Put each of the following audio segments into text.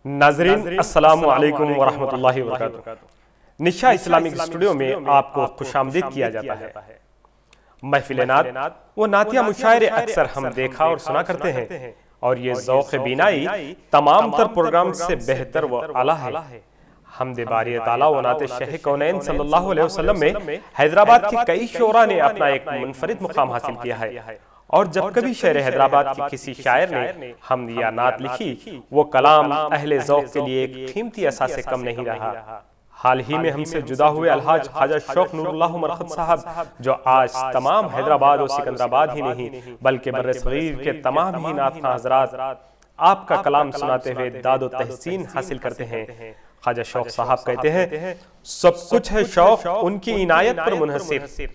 नाज़रीन अस्सलामु अलैकुम वरहमतुल्लाहि वबरकातुहू। निशा इस्लामिक स्टूडियो में आपको खुशामदीद किया जाता है। महफिल नात वो नातिया मुशायरे अक्सर हम देखा और सुना करते हैं और ये ज़ौक़ बीनाई तमाम तर प्रोग्राम से बेहतर व आला है। हमदे बारी ताला व नाते शह कौनैन सल्लल्लाहु अलैहि वसल्लम में हैदराबाद के कई शोरा ने अपना एक मुनफरिद मुकाम हासिल किया है और जब कभी शहर हैदराबाद के किसी शायर ने हम या नात लिखी, वो कलाम अहले ज़ौक़ के लिए एक कीमती असा से कम नहीं रहा। हाल ही में हमसे जुदा हुए अलहाज ख्वाजा शौक़ नूरुल्लाह मरकत साहब, जो आज तमाम हैदराबाद और सिकंदराबाद ही नहीं बल्कि बर्रे सगीर के तमाम ही नात हज़रात आपका कलाम सुनाते हुए दादो तहसीन हासिल करते हैं। ख्वाजा शौक़ साहब कहते हैं, सब कुछ है शौक़ उनकी इनायत पर मुनहसिर,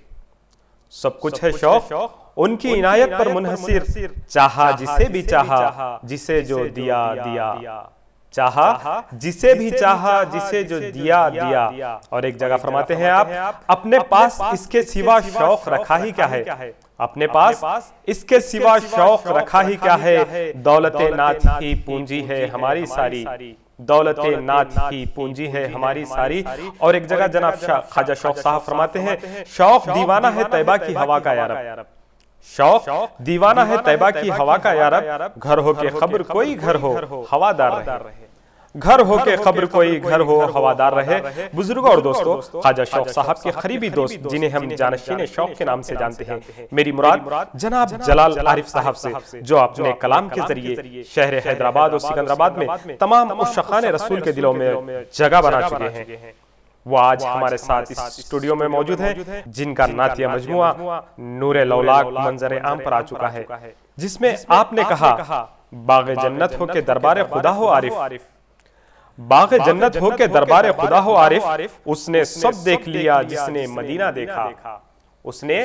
सब कुछ है शौक़ उनकी इनायत पर मुनहसिर, चाहा जिसे भी चाहा जिसे जो दिया दिया, चाहा जिसे भी चाहा जिसे जो दिया दिया। और एक जगह फरमाते हैं आप, अपने पास इसके सिवा शौक़ रखा ही क्या है, अपने पास इसके सिवा शौक़ रखा ही क्या है, दौलते नात ही पूंजी है हमारी सारी, दौलते नात ही पूंजी है हमारी सारी। और एक जगह जनाब ख्वाजा शौक़ साहब फरमाते हैं, शौक़ दीवाना है तैयबा की हवा का यारब, शौक़ दीवाना है तैयबा की हवा का यारब, घर हो के खबर कोई घर हो हवादार रहे, घर हो के खबर कोई घर हो हवादार रहे। बुजुर्गों और दोस्तों, ख्वाजा शौक़ साहब के करीबी दोस्त जिन्हें हम जानशीन शौक़ के नाम से जानते हैं, मेरी मुराद जनाब जलाल आरिफ साहब से, जो अपने कलाम के जरिए शहर हैदराबाद और सिकंदराबाद में तमाम उश्शाक़ाने रसूल के दिलों में जगह बना चुके हैं। वो आज हमारे साथ इस स्टूडियो में मौजूद हैं, जिनका नातिया मजमुआ नूरे लौलाक मंजर आम पर आ चुका है, जिसमें आपने कहा, बाग़े जन्नत हो के दरबार खुदा हो आरिफ, बाग़े जन्नत हो के दरबार खुदा हो आरिफ, उसने सब देख लिया जिसने मदीना देखा, उसने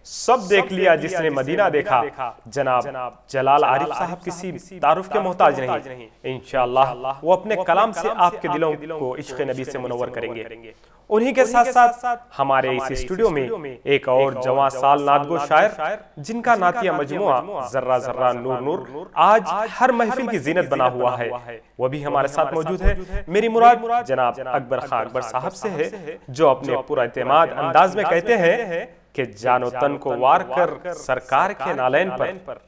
सब देख लिया जिसने मदीना देखा। जनाब जलाल आरिफ साहब किसी तारुफ के मोहताज नहीं, इंशाअल्लाह वो अपने कलाम से आपके दिलों को इश्क़ नबी से मुनव्वर करेंगे। उन्हीं के साथ साथ हमारे इस स्टूडियो में एक और जवां साल नादगो शायर, जिनका नातिया मजमुआ जर्रा जर्रा नूर नूर आज हर महफिल की जीनत बना हुआ है, वो भी हमारे साथ मौजूद है। मेरी मुराद जनाब अकबर खां अकबर साहब से है, जो अपने पूरा एतमाद अंदाज में कहते हैं कि जानो तन को वार कर सरकार के नालैन पर,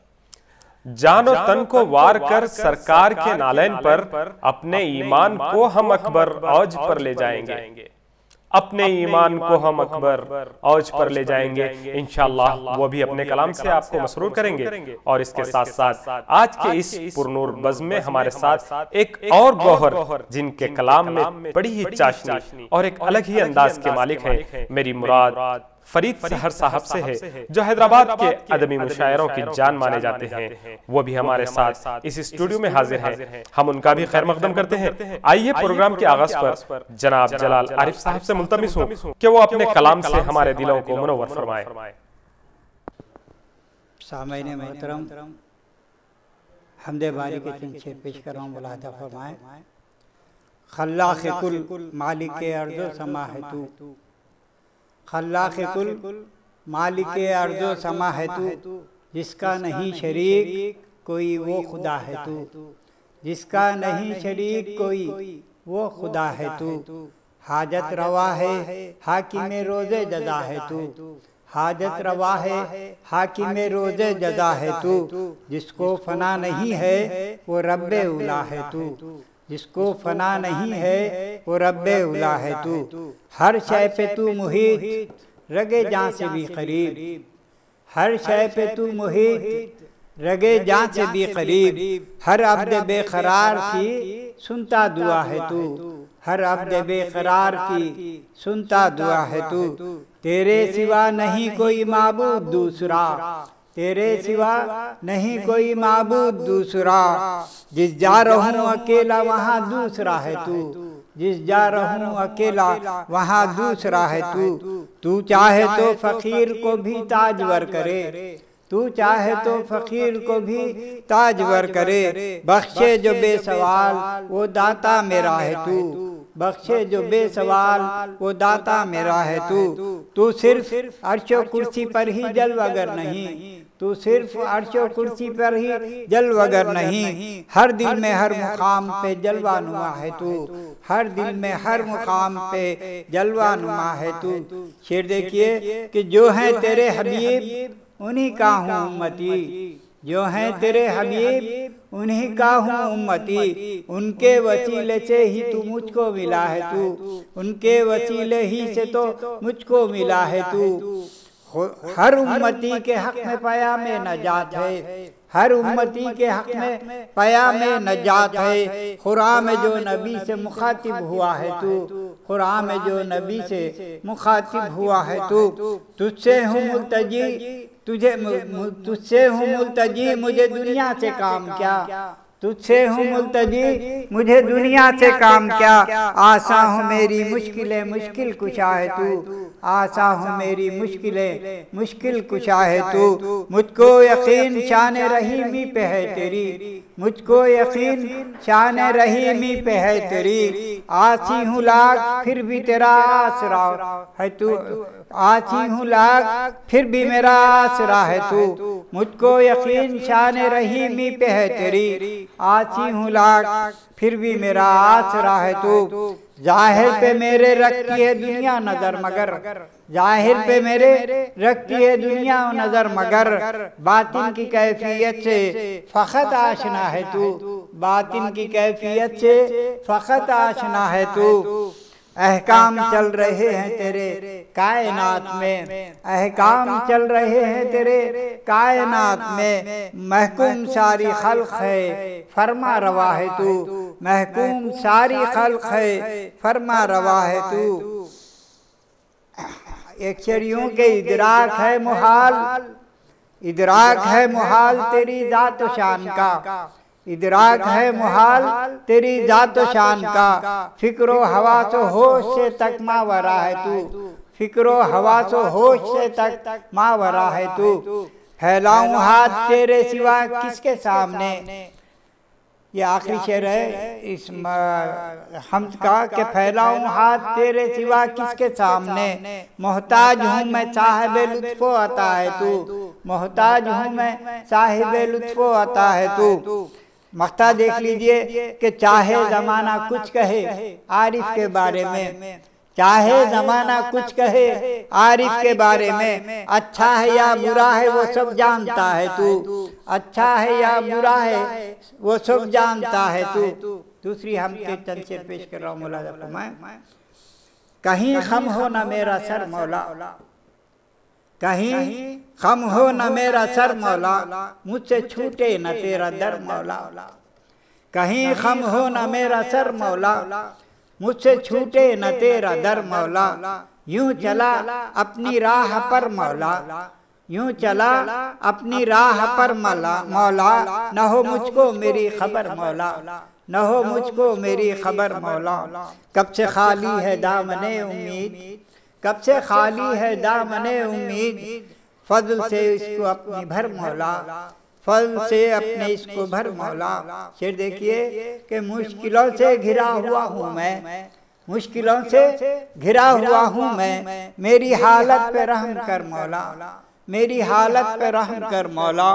जानो तन को वार कर सरकार के नालैन पर, अपने ईमान को हम अकबर औज पर ले जाएंगे, अपने ईमान को हम अकबर औज पर ले जाएंगे। इंशाअल्लाह वो भी अपने कलाम से आपको मसरूर करेंगे। और इसके साथ साथ आज के इस पुरनूर बज़्म में हमारे साथ एक और गौहर, जिनके कलाम में बड़ी ही चाशनी और एक अलग ही अंदाज के मालिक हैं, मेरी मुराद फरीद सहर साहब से है, जो हैदराबाद के अदबी मुशायरों की जान माने जाते हैं। वो भी हमारे साथ इस स्टूडियो में हाजिर हैं, हम उनका भी खैर मकदम करते हैं। आइए प्रोग्राम के आगाज पर जनाब जलाल आरिफ साहब से मुल्तमिस हूं कि वो अपने कलाम से हमारे दिलों को मुनव्वर फरमाए। सामईन मोहतरम, हमदे बारी के चंद शेर पेश कर रहा हूं, मुलाहजा फरमाए। खल्लाक़ कुल मालिक अर्ज़ो समा है तू, खल्लाक़ कुल मालिक अर्ज़ो समा है तू, जिसका नहीं शरीक कोई वो खुदा है तू, जिसका नहीं शरीक कोई वो खुदा है तू। हाजत रवा है हाकिम रोज़े जज़ा है तू, हाजत रवा है हाकिम रोज़े जज़ा है तू, जिसको फना नहीं है वो रब्बे उला है तू, जिसको फना नहीं है वो रब्बे उला है तू। हर शय पे तू मुहीत रगे जान से भी करीब, हर शय पे तू मुहीत रगे जान से भी करीब, हर अब्द बेकरार की सुनता दुआ है तू, हर अब्द बेकरार की सुनता दुआ है तू। तेरे सिवा नहीं कोई माबूद दूसरा, तेरे सिवा नहीं कोई माबूद दूसरा, जिस जा रहूं अकेला वहाँ दूसरा है तू, जिस जा रहूं अकेला वहाँ दूसरा है तू। तू चाहे तो फकीर को भी ताजवर करे, तू चाहे तो फकीर को भी ताजवर करे, बख्शे जो बेसवाल वो दाता मेरा है तू, बख्शे जो बेसवाल वो दाता मेरा है तू। तू सिर्फ अर्शो कुर्सी पर ही जलवागर नहीं, तू सिर्फ अर्शो कुर्सी पर ही जलवगर नहीं, हर दिल में हर मुकाम पे जलवा नुमा है तू, हर दिल में हर मुकाम पे जलवा नुमा है तू। शेर देखिए कि जो है तेरे हबीब उन्हीं का हूँ उम्मती, जो हैं तेरे हबीब उन्हीं का हूँ उम्मती, उनके वसीले से ही तू मुझको मिला है तू, उनके वसीले ही से तो मुझको मिला है तू। हर उम्मती के हक में पयाम नजात है, हर उम्मती के हक में पयाम नजात है। खुरान में जो नबी से मुखातिब हुआ है तू, खुरान में जो नबी से मुखातिब हुआ है तू, तुझसे हूँ मुल्तजी, तुझसे हूँ मुल्तजी, मुझे दुनिया से काम क्या, तुझसे हूँ मुल्तजी, मुझे दुनिया से काम क्या। आसा हूँ मेरी मुश्किलें मुश्किल कुशा है तू, आसा हूँ मेरी मुश्किलें मुश्किल कुशा है तू। मुझको यकीन शान रहीमी पे है तेरी, मुझको यकीन शान रहीमी पे है तेरी। आसी हूँ लाख फिर भी तेरा आसरा है तू, आसी हूँ लाख फिर भी मेरा आसरा है तू। मुझको यकीन शान रहीमी पे है तेरी, आसी हूँ लाख फिर भी मेरा आसरा है तू। जाहिर पे मेरे रखती है दुनिया नजर मगर, जाहिर पे मेरे रखती है दुनिया नजर मगर, बातिन की कैफियत से फखत आशना है तू, बातिन की कैफियत से फखत आशना है तू। अहकाम चल रहे हैं तेरे कायनात में, अहकाम चल रहे हैं तेरे कायनात में, महकूम सारी खल्क है फरमा रवा है तू, महकूम सारी खल्क है फरमा रवा है तू। एक शरियों के इदराक है मुहाल, इदराक है मुहाल तेरी जात शान का, इदराक है मुहाल तेरी जात शान का। फिक्रो हवासो होश से तक मावरा है तू, फिक्रो हवासो होश से तक मावरा है तू। फैलाऊं हाथ तेरे सिवा किसके सामने, ये आखिरी शेर है इस हमद का, कि फैलाऊं हाथ तेरे सिवा किसके सामने। मोहताज हूँ मैं साहिबे लुत्फो अता है तू, मोहताज हूँ मैं साहिबे लुत्फो अता है तू। मख्ता देख लीजिए कि चाहे जमाना कुछ कहे आरिफ के बारे में, चाहे जमाना कुछ कहे आरिफ के बारे में, अच्छा है या बुरा है वो सब जानता है तू, अच्छा है या बुरा है वो सब जानता है तू। दूसरी हम के चंद से पेश कर रहा हूँ मुलाजा फरमाए। कहीं खम हो न मेरा सर मौला, कहीं खम हो न मेरा सर मौला, मुझसे छूटे न तेरा दर मौला। कहीं खम हो न मेरा सर मौला, मुझसे छूटे न तेरा दर मौला। यूं चला अपनी राह पर मौला, यूं चला अपनी राह पर मौला। न हो मुझको मेरी खबर मौला, न हो मुझको मेरी खबर मौला। कब से खाली है दामने उम्मीद, कब से खाली है दामने उम्मीद, फजल से इसको अपनी भर मौला, फजल से अपने इसको भर मौला। शेर देखिए कि मुश्किलों से घिरा हुआ हूँ मैं, मुश्किलों से घिरा हुआ हूँ मैं, मेरी हालत पे रहम कर मौला, मेरी हालत पे रहम कर मौला।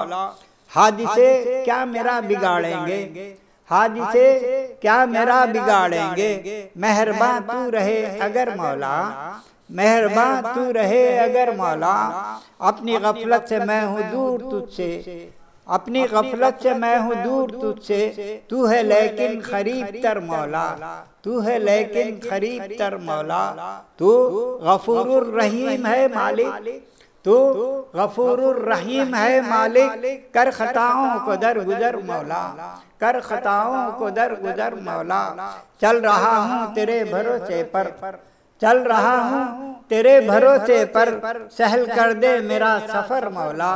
हादिसे क्या मेरा बिगाड़ेंगे, हादिसे क्या मेरा बिगाड़ेंगे, मेहरबान तू रहे अगर मौला, मेहरबान तू रहे अगर मौला। अपनी गफलत से मैं हूँ दूर तुझसे, अपनी गफलत से मैं हूँ दूर तुझसे, तू है लेकिन करीब तर मौला, तू है लेकिन करीब तर मौला। तू गफूरुर रहीम है मालिक, तू गफूरुर रहीम है मालिक, कर खताओं को दर गुजर मौला, कर खताओं को दर गुजर मौला। चल रहा हूँ तेरे भरोसे पर, चल रहा हूँ तेरे भरोसे पर, सहल कर दे मेरा सफर मौला।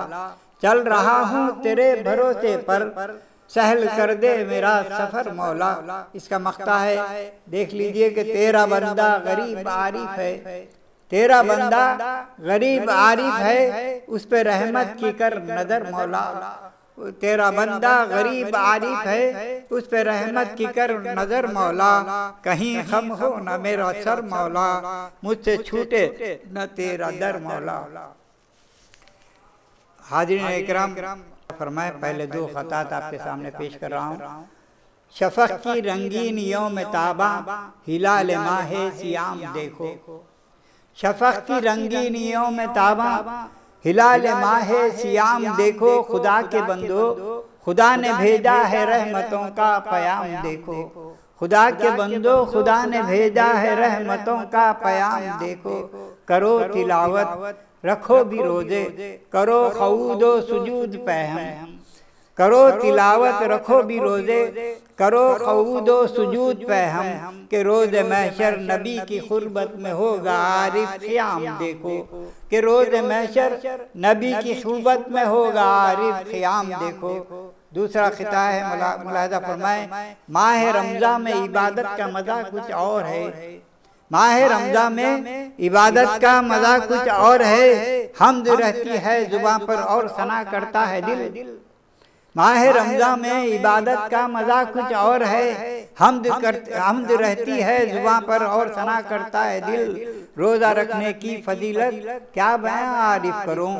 चल रहा हूँ तेरे भरोसे पर, सहल कर दे मेरा सफर मौला। इसका मख्ता है, देख लीजिए कि तेरा बंदा गरीब आरिफ है, तेरा बंदा गरीब आरिफ है, उस पे रहमत की कर नजर मौला। तेरा बंदा गरीब आरिफ है, उस पे रहमत की कर नजर मौला। कहीं खम हो न मेरा सर मौला, मुझसे छूटे न तेरा दर मौला। हाज़िरीन इकराम फरमाए, पहले दो ख़तात आपके सामने पेश कर रहा हूँ। शफ़क़ की रंगीन यौम ताबा, हिलाल माहे सियाम देखो। शफ़क़ की रंगीन यौम ताबा, हिलाल माहे सियाम देखो। खुदा के बंदो, खुदा ने भेजा है रहमतों का पयाम देखो। खुदा के बंदो, खुदा ने भेजा है रहमतों का पयाम देखो। करो तिलावत, रखो भी रोजे, करो खऊदो सुजूद पहम। करो तिलावत, रखो भी रोजे, करो खऊदो सुजूद पहम। के रोज महशर नबी की खुरबत में होगा आरिफ क़ियाम देखो। के रोज महशर नबी की खुरबत में होगा आरिफ क़ियाम देखो। दूसरा खिता है, मुलाहिज़ा फरमाए, माह रमज़ान में इबादत का मज़ा कुछ और है। माह रमज़ान में इबादत का मज़ा कुछ और है। हम्द रहती है ज़ुबान पर और सना करता है दिल। माह रमज़ान में इबादत का मज़ा कुछ और है। हम्द रहती है ज़ुबान पर और सना करता है दिल। रोज़ा रखने की फजीलत क्या बयां आरिफ करूं।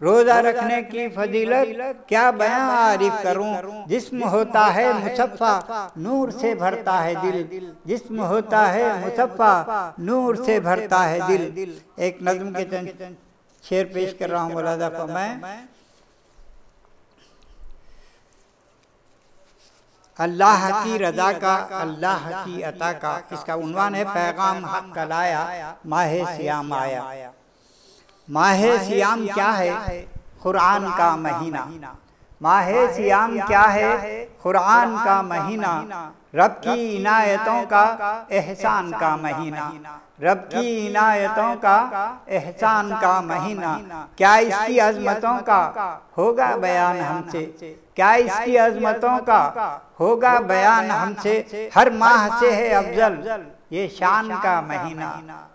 रोज़ा रखने की फजीलत क्या बयां आरिफ करूं। जिस्म होता है मुसफ़्फ़ा, नूर से भरता है दिल। जिस्म होता है मुसफ़्फ़ा, नूर से भरता है दिल। एक नज़्म के चंद शेर पेश कर रहा हूँ, मुलाहिज़ा फरमाएं। अल्लाह की रज़ा का, अल्लाह की अता का। इसका उन्वान है पैगाम हक़ का लाया, माहे सियाम आया। माहे सियाम क्या है? कुरान का महीना। माहे सियाम क्या है? कुरान का महीना। रब की इनायतों का, एहसान का महीना। रब की इनायतों का, एहसान का महीना। क्या इसकी अज़मतों का होगा बयान हमसे। क्या इसकी अज़मतों का होगा बयान हमसे। हर माह से है अफजल ये शान का महीना।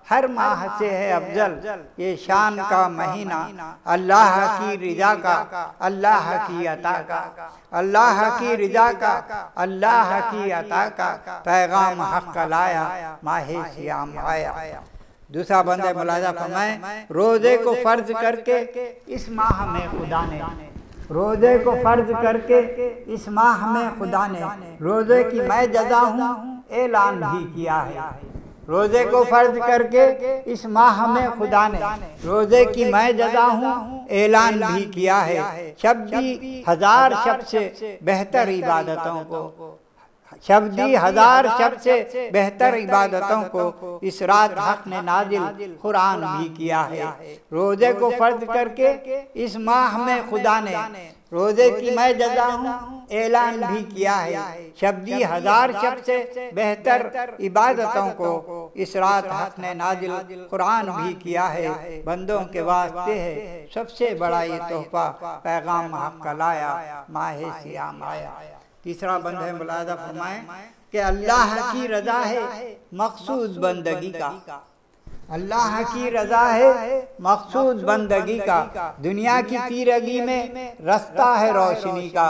हर माह से है अफजल ये शान का महीना। अल्लाह की रिज़ा का, अल्लाह की अता का। अल्लाह की रिज़ा का, अल्लाह की अता का। पैगाम हक़ का लाया, माहे सियाम आया। दूसरा बंद है, मुलाहिज़ा फरमाएं। रोज़े को फ़र्ज करके इस माह में खुदा ने, रोज़े को फ़र्ज करके इस माह में खुदा ने रोज़े की मैं जज़ा हूँ ऐलान भी किया है। रोज़े को फ़र्ज करके इस माह में खुदा ने रोज़े की मैं जज़ा हूँ ऐलान भी किया है। शब्दी हज़ार शब्द से बेहतर इबादतों को, शब्दी हज़ार शब्द से बेहतर इबादतों को इस रात हक़ ने नाजिल कुरान भी किया है। रोज़े को फ़र्ज करके इस माह में खुदा ने रोज़े की मैं जज़ा हूँ ऐलान भी किया है। शब्दी हज़ार शब्द से बेहतर इबादतों को इस रात हक़ ने नाजिल कुरान भी किया है। बंदों के वास्ते है सबसे बड़ा ये तोहफ़ा, पैगाम हक़ का लाया, माहे सियाम आया। तीसरा बंद है, मुलाहिज़ा फरमाएं कि अल्लाह की रज़ा है मक़सूद बंदगी का। अल्लाह की रज़ा है मक़सूद बंदगी का। दुनिया की तीरगी में रास्ता है रोशनी का।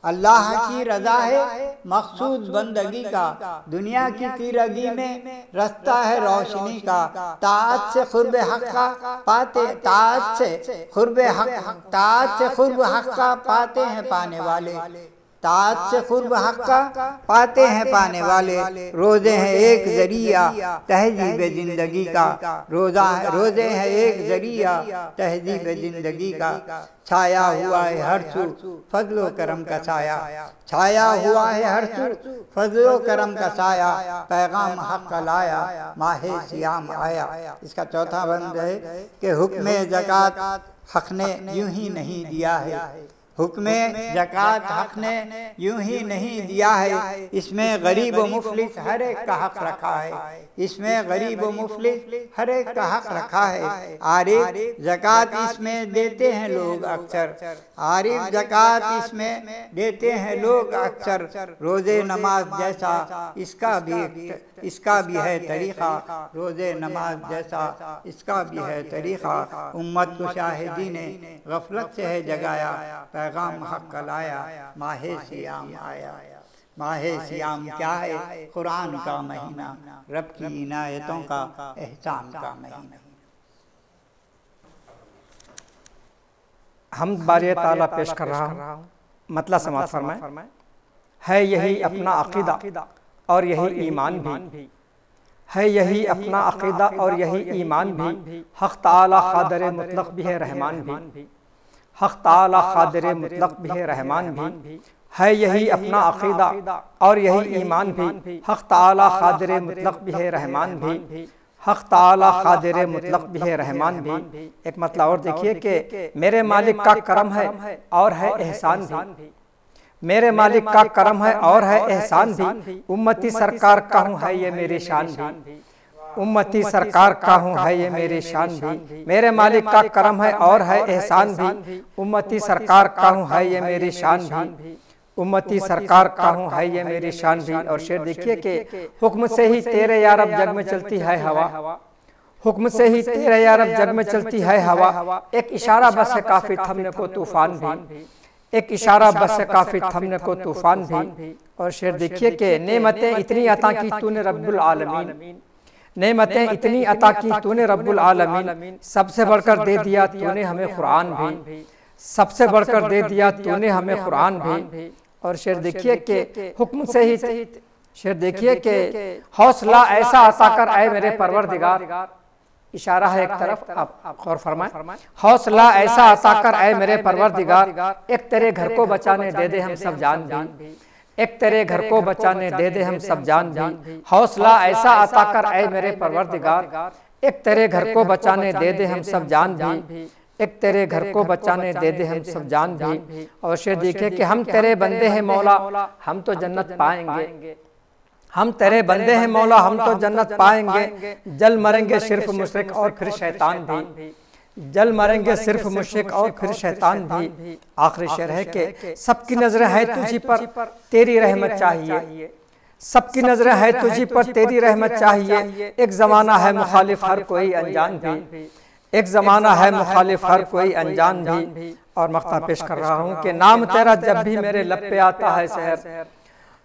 अल्लाह की रज़ा है मक़सूद बंदगी का। दुनिया की तीरगी में रास्ता है रोशनी का। ताअत से क़ुर्ब हक़ का पाते, ताअत से क़ुर्ब हक़, ताअत से क़ुर्ब हक़ का पाते हैं पाने वाले। ताअत से क़ुर्ब हक़ का पाते हैं पाने वाले। रोज़े हैं एक ज़रिया तहज़ीब ज़िंदगी का। रोज़े हैं एक ज़रिया तहज़ीब ज़िंदगी का। छाया हुआ है हर सू फज़्लो करम का साया। छाया हुआ है हर सू फज़्लो करम का साया। पैगाम हक़ का लाया, माहे सियाम आया। इसका चौथा बंद है कि हुक्म ज़कात हक़ ने यूं ही नहीं दिया है। हुक्म ज़कात हक़ ने यूं ही नहीं दिया है। इसमें गरीब व मुफ़लिस हर एक का हक़ रखा है। इसमें गरीब व मुफ़लिस हर एक का हक़ रखा है। आरिफ ज़कात इसमें देते हैं लोग अक्सर। आरिफ ज़कात इसमें देते हैं लोग अक्सर। रोज़े नमाज जैसा इसका भी है तरीक़ा। रोज़े नमाज जैसा इसका भी है तरीक़ा। उम्मत को शाहिदी ने गफलत से है जगाया। पैगाम हक़ का लाया, माहे सियाम आया। माहे सियाम क्या है? कुरान का महीना, रब की इनायतों का, एहसान का महीना। हम बारी ताला पेश कर रहा हूँ, मतलब समाप्त फरमाए। है यही अपना अकीदा और यही ईमान भी, है यही अपना अकीदा और यही ईमान भी, हक़ ताला क़ादिर मुतलक़ भी है रहमान भी, हक़ ताला क़ादिर मुतलक़ भी है रहमान भी, है यही अपना अकीदा और यही ईमान भी, हक़ ताला क़ादिर मुतलक़ भी है रहमान भी, हक़ ताला क़ादिर मुतलक़ भी है रहमान भी। एक मतलब और देखिए कि मेरे मालिक का करम है और है एहसान भी, मेरे मालिक का करम है और है एहसान भी, उम्मती सरकार का हूँ है ये मेरी शान भी, उम्मती सरकार का हूँ है ये मेरी शान भी, मेरे मालिक का करम है और है एहसान भी, उम्मती सरकार का हूँ है ये मेरी शान भी, उम्मती सरकार का हूँ है ये मेरी शान भी। और शेर देखिए कि हुक्म से ही तेरे या रब जग में चलती है हवा, हुक्म से ही तेरे या रब जग में चलती है हवा, एक इशारा बस है काफी थमने को तूफान भी, एक इशारा बस है काफी थमने को तूफान भी। और शेर देखिए कि नेमतें इतनी अता की तूने रब्बुल आलमीन, नेमतें इतनी अता की तूने रब्बुल आलमीन, सबसे बढ़कर दे दिया तूने हमें कुरान भी, सबसे बढ़कर दे दिया तूने हमें कुरान भी। और शेर देखिए कि हुक्म से ही, शेर देखिए कि हौसला ऐसा अता कर आए मेरे परवरदिगार, इशारा है एक तरफ, आप गौर फरमाएं, हौसला ऐसा अता कर आए मेरे परवरदिगार, एक तेरे घर को बचाने दे दे हम सब जान भी, एक तेरे घर को बचाने दे दे हम सब जान भी, हौसला ऐसा अता कर आए मेरे परवरदिगार, एक तेरे घर को बचाने दे दे हम सब जान भी, एक तेरे घर को बचाने दे दे हम सब जान भी। और शेर देखिए कि हम तेरे बंदे हैं मौला, हम तो जन्नत पाएंगे, हम तेरे बंदे हैं मौला, हम तो जन्नत पाएंगे, जल मरेंगे सिर्फ मुशरिक और फिर शैतान भी, जल मरेंगे सिर्फ मुशरिक और फिर शैतान भी। आखिरी शेर है कि सबकी नजरें हैं तुझी पर तेरी रहमत चाहिए, सबकी नजरें हैं तुझी पर तेरी रहमत चाहिए, एक जमाना है मुखालिफ हर कोई अनजान भी, एक जमाना है मुखालिफ हर कोई अनजान भी। और मख्ता पेश कर रहा हूँ कि नाम तेरा जब भी मेरे लब पे आता है सहर,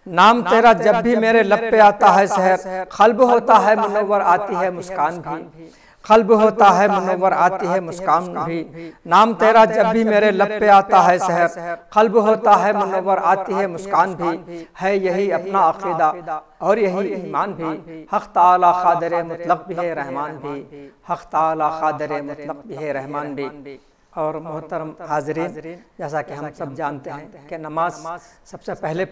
नाम तेरा जब भी मेरे लब पे आता है सहर, क़ल्ब होता है मुनव्वर आती है मुस्कान भी, क़ल्ब होता है मुनव्वर आती है मुस्कान भी। नाम तेरा जब भी मेरे लब पे आता है सहर, क़ल्ब होता है मुनव्वर आती है मुस्कान भी, है यही अपना अक़ीदा और यही ईमान भी, हक़ ताला क़ादिर मुतलक़ भी है रहमान भी, हक़ ताला क़ादिर मुतलक़ भी है रहमान भी। और मोहतरम हाज़रीन, जैसा कि हम सब जानते हैं कि नमाज सबसे पहले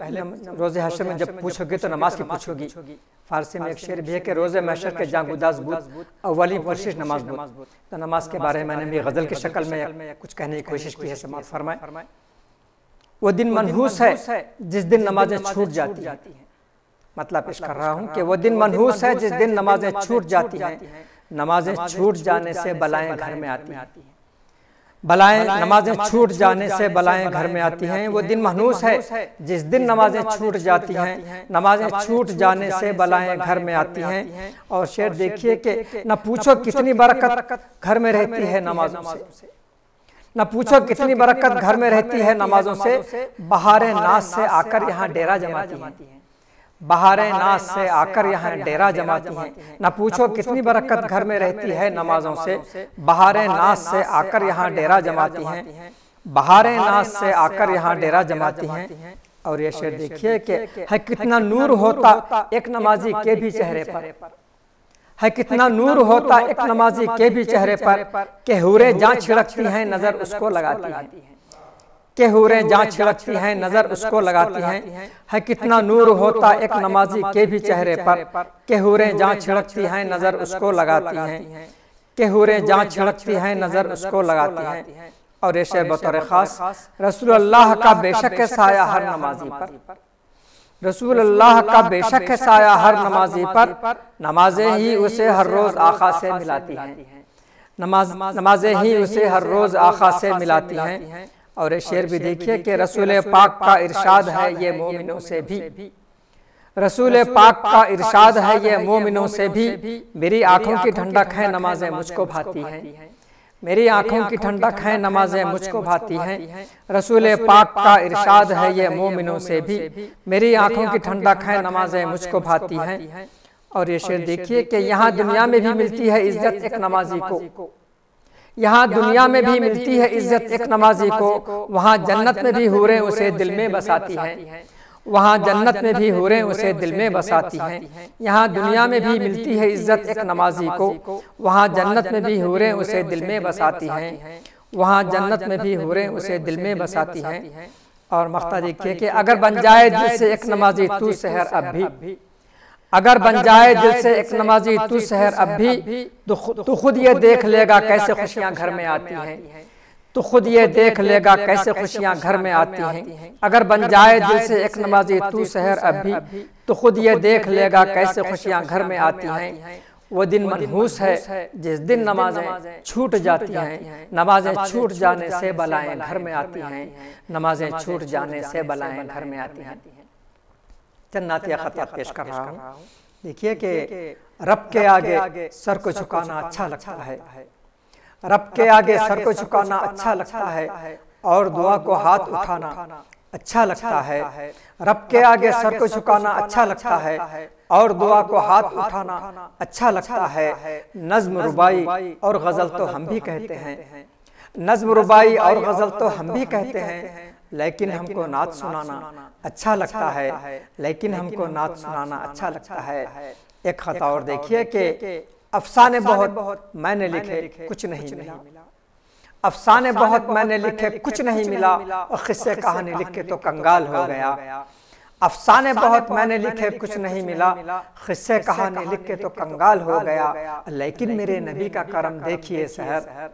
रोज़े हशर में जब पूछोगे तो नमाज की पूछोगी। फारसी में एक शेर भी है कि रोज़े महशर के जां गुदाज़ बूद अव्वली परशिश नमाज बूद। तो नमाज के बारे में मैंने भी गज़ल की शक्ल में कुछ कहने की कोशिश की है, समाअत फरमाए। वो दिन मनहूस है जिस दिन नमाजें छूट जाती हैं, मतलब पेश कर रहा हूँ कि वो दिन मनहूस है जिस दिन नमाजें छूट जाती हैं, नमाजें छूट जाने से बलाएं घर में आती हैं, बलाएं नमाजें छूट जाने से बलाएं घर में आती हैं। वो दिन मनहूस है जिस दिन नमाजें छूट जाती हैं, नमाजें छूट जाने से बलाएं घर में आती हैं। और शेर देखिए कि न पूछो कितनी बरकत घर में रहती है नमाजों से, न पूछो कितनी बरकत घर में रहती है नमाजों से, बहारें नाज से आकर यहाँ डेरा जमाती हैं, बहारें नाज से आकर यहाँ डेरा जमाती हैं। न पूछो कितनी बरकत घर में रहती है नमाजों से, बहारें नाज से आकर यहाँ डेरा जमाती हैं, बहारें नाज से आकर यहाँ डेरा जमाती हैं। और ये शेर देखिए कि है कितना नूर होता एक नमाजी के भी चेहरे पर, है कितना नूर होता एक नमाजी के भी चेहरे पर, के हूरें जहाँ छिड़कती हैं नजर उसको लगाती हैं, के हूरें जहाँ छिड़कती हैं नजर उसको लगाती हैं। है कितना नूर होता एक नमाजी के भी चेहरे पर, के हूरें जहाँ छिड़कती हैं नजर उसको लगाती हैं, के हूरें जहाँ छिड़कती हैं नजर उसको लगाती हैं। और ये शेर बतौर खास रसूलुल्लाह का बेशक है साया हर नमाजी पर, रसूलुल्लाह का बेशक है साया हर नमाजी पर, नमाजें ही उसे हर रोज आका से मिलाती हैं, नमाजें ही उसे हर रोज आका से मिलाती हैं। और ये शेर भी देखिए कि रसूल पाक का इरशाद है ये मोमिनों से भी, रसूल पाक का इरशाद है ये मोमिनों से भी, मेरी आंखों की ठंडक है नमाजें मुझको भाती हैं, मेरी आंखों की ठंडक है नमाजें मुझको भाती हैं। रसूल पाक का इरशाद है ये मोमिनों से भी, मेरी आंखों की ठंडक है नमाजें मुझको भाती हैं। और ये शेर देखिए कि यहाँ दुनिया में भी मिलती है इज्जत एक नमाजी को, यहाँ दुनिया में भी मिलती है इज्जत एक नमाजी को, वहाँ जन्नत में भी हूरें उसे दिल में बसाती हैं। वहाँ जन्नत में भी हूरें उसे दिल में बसाती हैं। यहाँ दुनिया में भी मिलती है इज्जत एक नमाजी को, वहाँ जन्नत में भी हूरें उसे दिल में बसाती हैं। वहाँ जन्नत में भी हूरें उसे दिल में बसाती हैं। और मख्ता देखिए कि अगर बन जाए दिल से एक नमाजी तू सहर अब भी, अगर बन जाए दिल से एक नमाजी तू सहर अब भी, तो खुद ये देख लेगा कैसे खुशियाँ घर में आती हैं। तो खुद ये देख लेगा कैसे खुशियाँ घर में आती हैं। अगर बन जाए दिल से एक नमाजी तू सहर अब भी, तो खुद ये देख लेगा कैसे खुशियाँ घर में आती हैं। वो दिन मनहूस है जिस दिन नमाजें छूट जाती हैं। नमाजें छूट जाने से बलाएं घर में आती हैं। नमाजें छूट जाने से बलाएं घर में आती हैं। जन्नातिया खताब पेश कर रहा हूँ। देखिए कि रब के आगे सर को झुकाना अच्छा लगता है, रब के आगे सर को झुकाना अच्छा लगता है, और दुआ को हाथ उठाना अच्छा लगता है। रब के आगे सर को झुकाना अच्छा लगता है, और दुआ को हाथ उठाना अच्छा लगता है। नज्म रुबाई और गज़ल तो हम भी कहते हैं, नज्म रुबाई और गज़ल तो हम भी कहते हैं, लेकिन हमको नात सुनाना अच्छा लगता है, लेकिन हमको नात सुनाना अच्छा लगता है। एक खत और देखिए कि अफसाने बहुत मैंने लिखे कुछ नहीं मिला, अफसाने बहुत मैंने लिखे कुछ नहीं मिला, और किस्से कहानी लिख के तो कंगाल हो गया। अफसाने बहुत मैंने लिखे कुछ नहीं मिला, किस्से कहानी लिख के तो कंगाल हो गया। लेकिन मेरे नबी का करम देखिए सहर,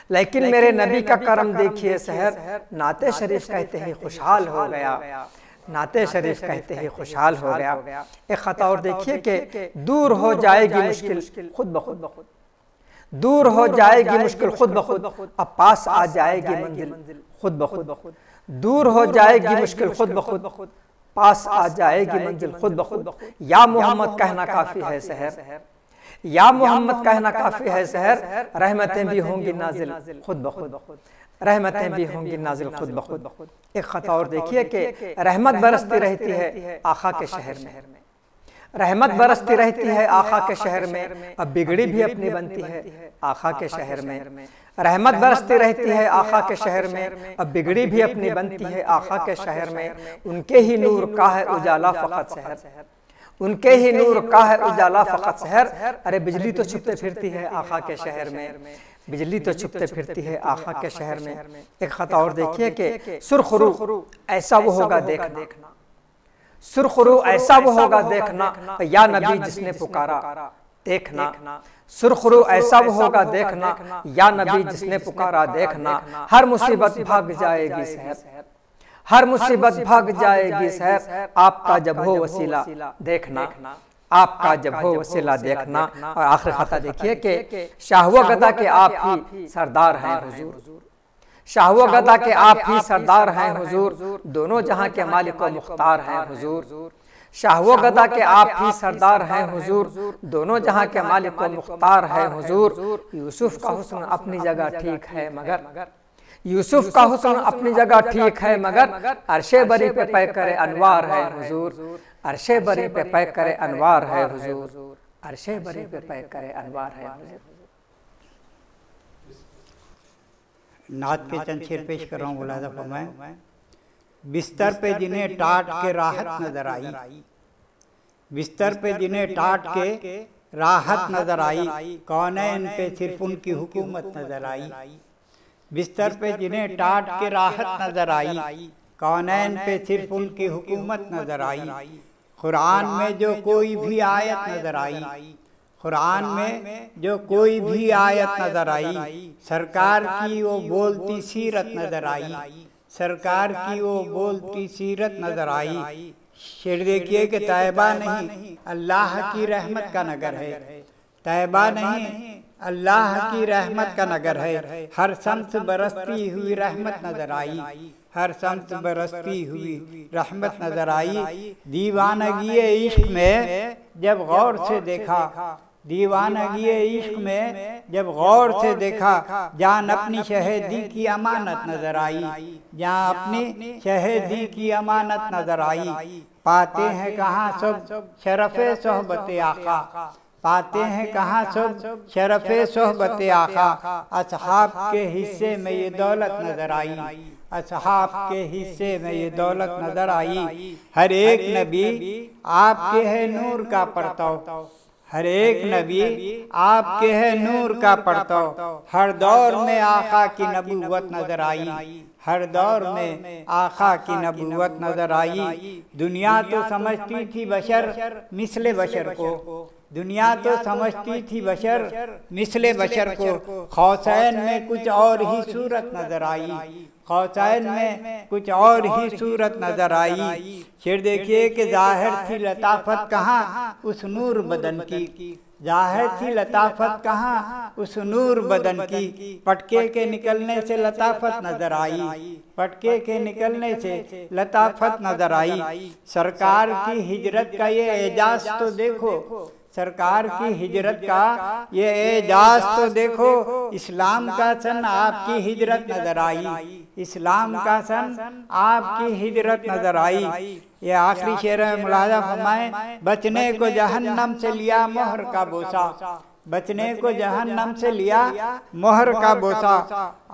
लेकिन मेरे नबी का करम देखिए सहर, नाते शरीफ कहते ही खुशहाल हो गया, नाते शरीफ कहते ही खुशहाल हो गया। एक खत और देखिए कि दूर हो जाएगी मुश्किल खुद ब खुद, दूर हो जाएगी मुश्किल खुद ब खुद, अब पास आ जाएगी मंजिल खुद ब खुद। दूर हो जाएगी मुश्किल खुद ब खुद, पास आ जाएगी मंजिल खुद ब खुद। या मोहम्मद कहना काफी है सहर, या मोहम्मद कहना काफी है सहर, रहमतें भी होंगी नाजिल खुद ब खुद, रहमतें भी होंगी नाजिल खुद ब खुद। एक खत और देखिए कि रहमत बरसती रहती है आका के शहर में, रहमत बरसती रहती है आका के शहर में, अब बिगड़ी भी अपनी बनती है आका के शहर में। रहमत बरसती रहती है आका के शहर में, अब बिगड़ी भी अपनी बनती है आका के शहर में। उनके ही नूर का है उजाला फकत शहर, उनके ही नूर का है उजाला फकत शहर। अरे बिजली तो छुपते फिरती है आका के शहर में, बिजली तो छुपते फिरती है आका के शहर में। एक खत और देखिए कि सुरखरू ऐसा वो होगा देखना, सुरखरू ऐसा वो होगा देखना, या नबी जिसने पुकारा देखना। सुरखरू ऐसा वो होगा देखना, या नबी जिसने पुकारा देखना। हर मुसीबत भाग जाएगी सहर, हर मुसीबत भाग जाएगी सहर, आपका जब हो वसीला देखना, आपका जब हो वसीला देखना। और आखिर खाता देखिए कि शाहवा गदा के आप ही सरदार हैं हुजूर, शाहवा गदा के आप ही सरदार हैं हुजूर, दोनों जहां के मालिक व मुख्तार हैं हुजूर। शाहवा गदा के आप ही सरदार हैं हुजूर, दोनों जहां के मालिक व मुख्तार हैं हुजूर। यूसुफ का हुस्न अपनी जगह ठीक है मगर, यूसुफ का हुस्न अपनी जगह ठीक है मगर, अर्शे बरी पे पै करे अनवार है हुजूर, अर्शे बरी पे पै करे अनवार है हुजूर, अर्शे बरी पे पै करे अनवार है हुजूर। नात के चंद शेर पेश कर रहा हूँ। मुलाज़ा फरमाएं। बिस्तर पे जिन्हें टाट के राहत नजर आई, बिस्तर पे जिन्हें टाट के राहत नजर आई, कौनैन पे सिर्फ उनकी हुकूमत नजर आई। बिस्तर पे जिन्हें टाट के राहत नजर आई, कौनैन पे सिर्फ उनकी हुकूमत नजर आई। कुरान में जो कोई भी आयत नजर आई, कुरान में जो कोई भी आयत नजर आई, सरकार की वो बोलती सीरत नजर आई, सरकार की वो बोलती सीरत नजर आई। शेर देखिए कि तैबा नहीं अल्लाह की रहमत का नगर है, तैबा नहीं अल्लाह की रहमत का नगर है। हर शम्स बरसती हुई रहमत नजर आई, हर शम्स बरसती हुई रहमत नजर आई। दीवानगी इश्क में जब गौर से देखा, दीवानगी इश्क में जब गौर से देखा, जान अपनी शहीदी की अमानत नजर आई, जहाँ अपनी शहीदी की अमानत नजर आई। पाते हैं कहाँ सब शरफ़े सोहबत आका, पाते हैं कहाँ सब शरफ़े सोहबत आका। असहाब के हिस्से में ये दौलत नजर आई, असहाब के हिस्से में ये दौलत नजर आई। हर एक नबी आपके है नूर का परताव, हर एक नबी आपके है नूर का परताव। हर दौर में आका की नबूवत नजर आई, हर दौर में आका की नबूवत नजर आई। दुनिया तो समझती थी बशर मिसले बशर को, दुनिया तो समझती थी बशर मिसले बशर को। खौसैन में कुछ और ही सूरत नजर आई, खौसैन में कुछ और ही सूरत नजर आई। फिर देखिए कि जाहिर थी लताफत कहाँ उस नूर बदन की, जाहिर थी लताफत कहाँ उस नूर बदन की। पटके के निकलने से लताफत नजर आई, पटके के निकलने से लताफत नजर आई। सरकार की हिजरत का ये एजाज तो देखो, सरकार की हिजरत का ये एजाज तो देखो। इस्लाम का सन आपकी हिजरत नजर आई, इस्लाम का सन आपकी हिजरत नजर आई। ये आखिरी शेर में मुलाजा फरमाए, बचने को जहन्नम से लिया मोहर का बोसा, बचने को जहन्नम से लिया मोहर का बोसा।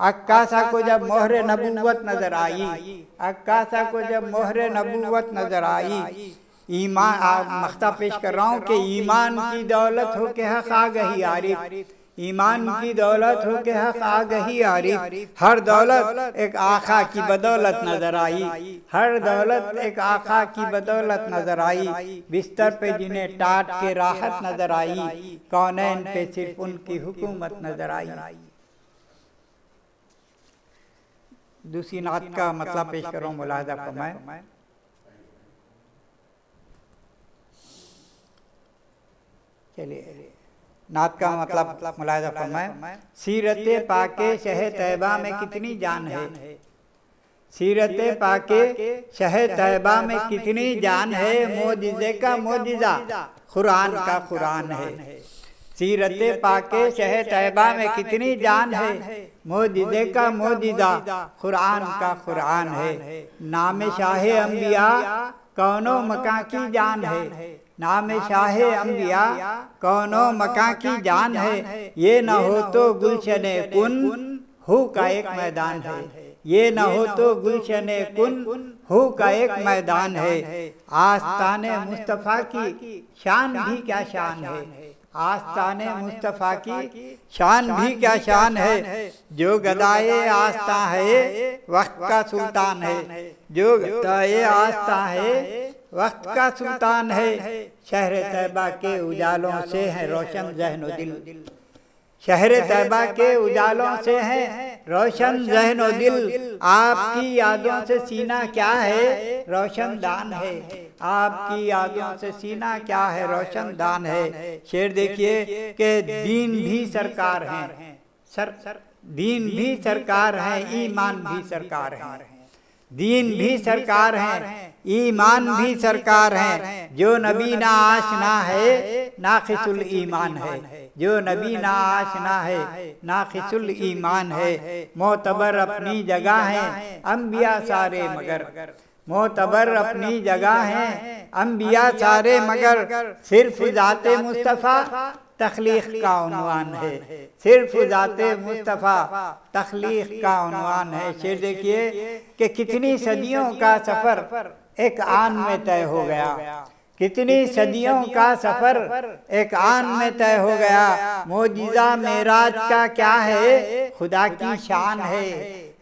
अक्कासा को जब मोहरे नबूवत नजर आई, अक्कासा को जब मोहरे नबूवत नजर आई। ईमान मख्ता पेश कर रहा हूँ कि ईमान की दौलत हो के हक आ गई आरिफ, ईमान की दौलत हो के हक आ गई आरिफ। हर दौलत एक आका की बदौलत नजर आई, हर दौलत एक आका की बदौलत नजर आई। बिस्तर पे जिन्हें टाट के राहत नजर आई, कौनैन पे सिर्फ उनकी हुकूमत नजर आई। दूसरी नात का मतलब पेश कर रहा हूँ, मुलाहिजा फरमाएं। चलिए नात का मतलब मुलाहिजा फरमाएं। सीरते पाके शह तैबा में कितनी जान है, सीरते पाके शह तैबा में कितनी जान है। मोजिज़े का मोजिज़ा कुरान का कुरान है, सीरते पाके शह तैबा में कितनी जान है। मोजिज़े का मोजिज़ा कुरान का कुरान है। नाम शाहे अंबिया कौनो मकां की जान है, नाम शाहे अंबिया कौनो मकां की जान है। ये न हो तो गुलशने कुन हु का एक मैदान है, ये न हो तो गुलशने कुन हु का एक मैदान है। आस्ताने मुस्तफ़ा की शान भी क्या शान है, आस्ताने मुस्तफ़ा की शान भी क्या शान है। जो गदाए आस्ता है वक्त का सुल्तान है, जो गदाए आस्ता है वक्त का सुल्तान है। शहर तैबा के उजालों से है रोशन ज़हन व दिल, शहर तैबा के उजालों से है रोशन ज़हन व दिल। आपकी यादों से सीना क्या है रोशन दान है, आपकी यादों से सीना क्या है रोशन दान है। शेर देखिए कि दीन भी सरकार हैं, दीन भी सरकार है, ईमान भी सरकार है, दीन भी सरकार है, ईमान भी सरकार है। जो नबी ना आशना है नाक़िसुल ईमान है, जो नबी ना आशना है नाक़िसुल ईमान है। मोतबर अपनी जगह है अंबिया सारे मगर, मोतबर अपनी जगह है अंबिया सारे मगर। सिर्फ ज़ाते मुस्तफ़ा तख्लीक़ का उन्वान है, सिर्फ ज़ाते मुस्तफ़ा तख्लीक़ का उन्वान है। शेर देखिए कि कितनी सदियों का सफ़र एक आन में तय हो गया, कितनी सदियों का सफ़र एक आन में तय हो गया। मोजिज़ा मेराज का क्या है खुदा की शान है,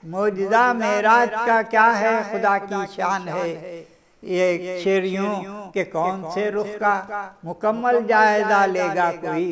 मोजिज़ा मेराज का क्या है खुदा की शान है। ये शेर यूं कि कौन से रुख का मुकम्मल जायजा लेगा कोई,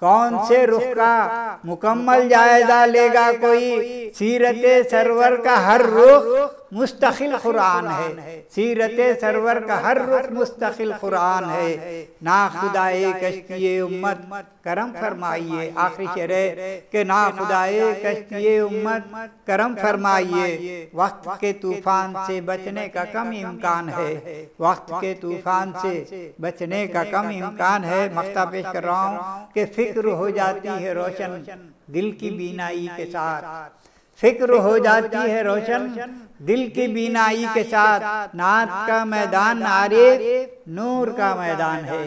कौन से रुख का मुकम्मल जायजा लेगा कोई। सीरते सरवर का हर रुख मुस्तकिल कुरान है, सीरते सरवर का हर रुख मुस्तकिल कुरान है। ना खुदाए कश्तिए उम्मत करम फरमाइए, आखिरी शेर है कि ना खुदाए कश्तिए उम्मत करम फरमाइए। वक्त के तूफान से बचने का कम इम्कान है, वक्त के तूफान से बचने का कम इम्कान है। मख्ता पेश कर रहा हूँ कि फिक्र हो जाती है रोशन दिल की बीनाई के साथ, फिक्र हो जाती है रोशन दिल की बीनाई के साथ। नात का मैदान आरे नूर का मैदान है।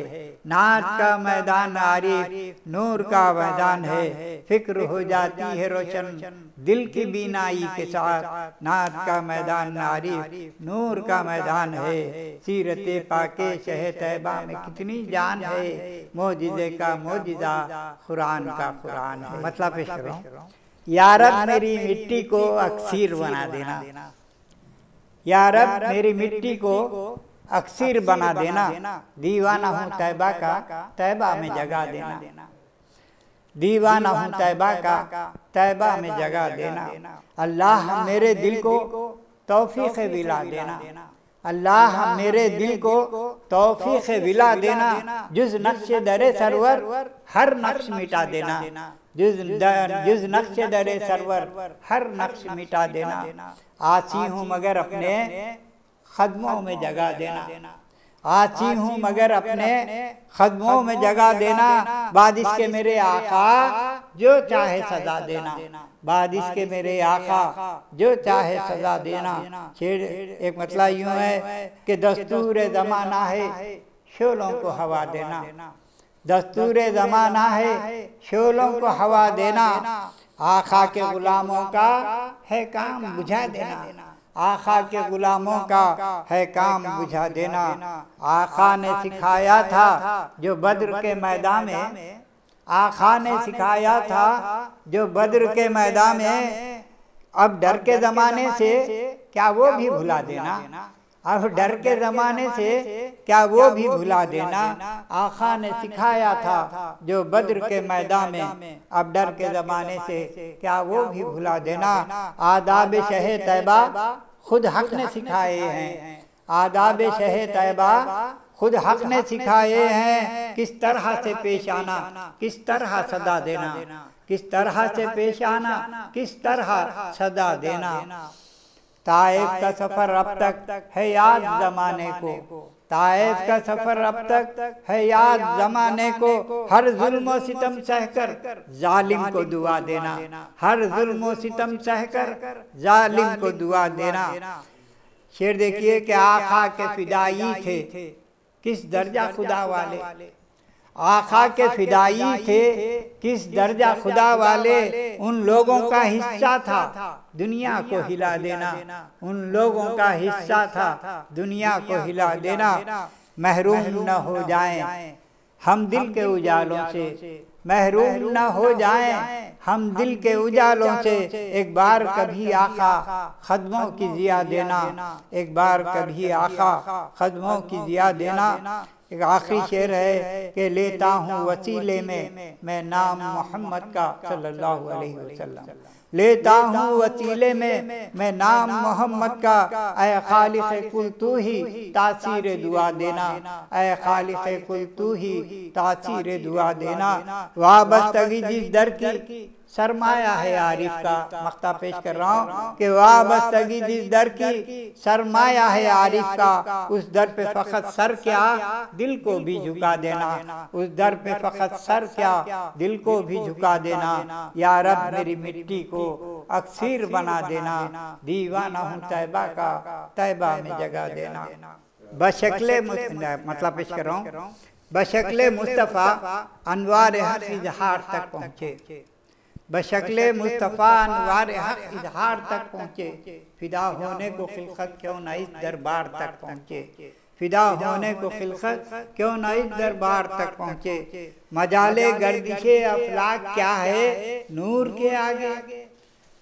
नात का मैदान आरिफ नूर का मैदान है। फिक्र हो जाती है रोशन दिल की बीनाई के साथ। नात का मैदान आरिफ नूर का मैदान है। सीरते पाके शह तैबा में कितनी जान है। मोजिज़े का मोजिज़ा कुरान का कुरान है। मतलब पेश कर रहा हूँ, या रब मेरी मिट्टी को अक्सीर बना देना। या रब मेरी मिट्टी को अक्सीर बना देना। दीवाना हूँ तैबा का तैबा में जगा देना। दीवाना हूँ तैबा का तैबा में जगा देना। अल्लाह मेरे दिल को तौफीक विला देना। अल्लाह मेरे दिल को तौफीक विला देना। जुज नक्श दरे सरवर हर नक्श मिटा देना। जुज नक्श दरे सरवर हर नक्श मिटा देना। आसी हूँ मगर अपने खदमों में जगह देना। आसी हूँ मगर अपने खदमों में जगह देना। बाद इसके मेरे आका जो चाहे सजा देना। बाद इसके मेरे आका जो चाहे सजा देना। शेर एक मतलब यूं है कि दस्तूर ज़माना है शोलों को हवा देना। दस्तूर ज़माना है शोलों को हवा देना। आका के गुलामों का है काम बुझा देना। आका के गुलामों का है काम बुझा देना। आका ने सिखाया था जो बद्र के मैदान में। आका ने सिखाया था जो बद्र के मैदान में। अब डर के ज़माने से क्या वो भी भुला देना। अब डर के ज़माने से क्या वो भी भुला देना। आका ने सिखाया था जो बद्र के मैदान में। अब डर के ज़माने से क्या वो भी भुला देना। आदाब शह तैबा खुद हक ने सिखाए हैं। आदाब शह तैबा खुद हक ने सिखाए हैं। किस तरह से पेश आना किस तरह सदा देना। किस तरह से पेश आना किस तरह सदा देना। ताइफ का सफर अब तक है याद जमाने को। ताइफ का सफर अब तक है याद जमाने को। हर जुल्म व सितम सहकर जालिम को दुआ देना। हर जुल्म व सितम सहकर जालिम को दुआ देना। शेर देखिए कि आका के फिदाई थे किस दर्जा खुदा वाले। आका के फिदाई थे किस दर्जा खुदा वाले। उन लोगों का हिस्सा था दुनिया को हिला देना। उन लोगों का हिस्सा था दुनिया को हिला देना। महरूम न हो जाएं हम दिल के उजालों से। महरूम न हो जाएं हम दिल के उजालों से। एक बार कभी आका खदमों की जिया देना। एक बार कभी आका खदमों की जिया देना। एक आखिरी शेर है कि लेता हूँ वसीले में मैं नाम मोहम्मद का सल्लल्लाहु अलैहि वसल्लम। लेता हूँ वसीले में मैं नाम मोहम्मद का। ऐ खालिक़ कुल तू ही तासीर दुआ देना। ऐ खालिक़ कुल तू ही तासीर दुआ देना। वाबस्तगी जिस दर की सरमाया है आरिफ का। मख्ता पेश कर रहा हूँ कि वाबस्तगी जिस दर की सरमाया है आरिफ का। उस दर पे फ़कत सर क्या दिल को भी झुका देना। उस दर पे फ़कत सर क्या दिल को भी झुका देना। या रब मेरी मिट्टी को अक्सीर बना देना। दीवाना हूँ तैबा का तैबा में जगह देना। बशक्ले मतलब पेश कर रहा हूँ बशक्ले मुस्तफ़ा अनवार हक इजहार तक पहुँचे। बशक्ले मुस्तफ़ा अनवार हक इजहार तक पहुँचे। फिदा होने को खिलकत क्यों न इस दरबार तक पहुँचे। फिदा होने को खिलकत क्यों न इस दरबार तक पहुँचे। मजाले गर्दिशे अफलाक क्या है नूर के आगे।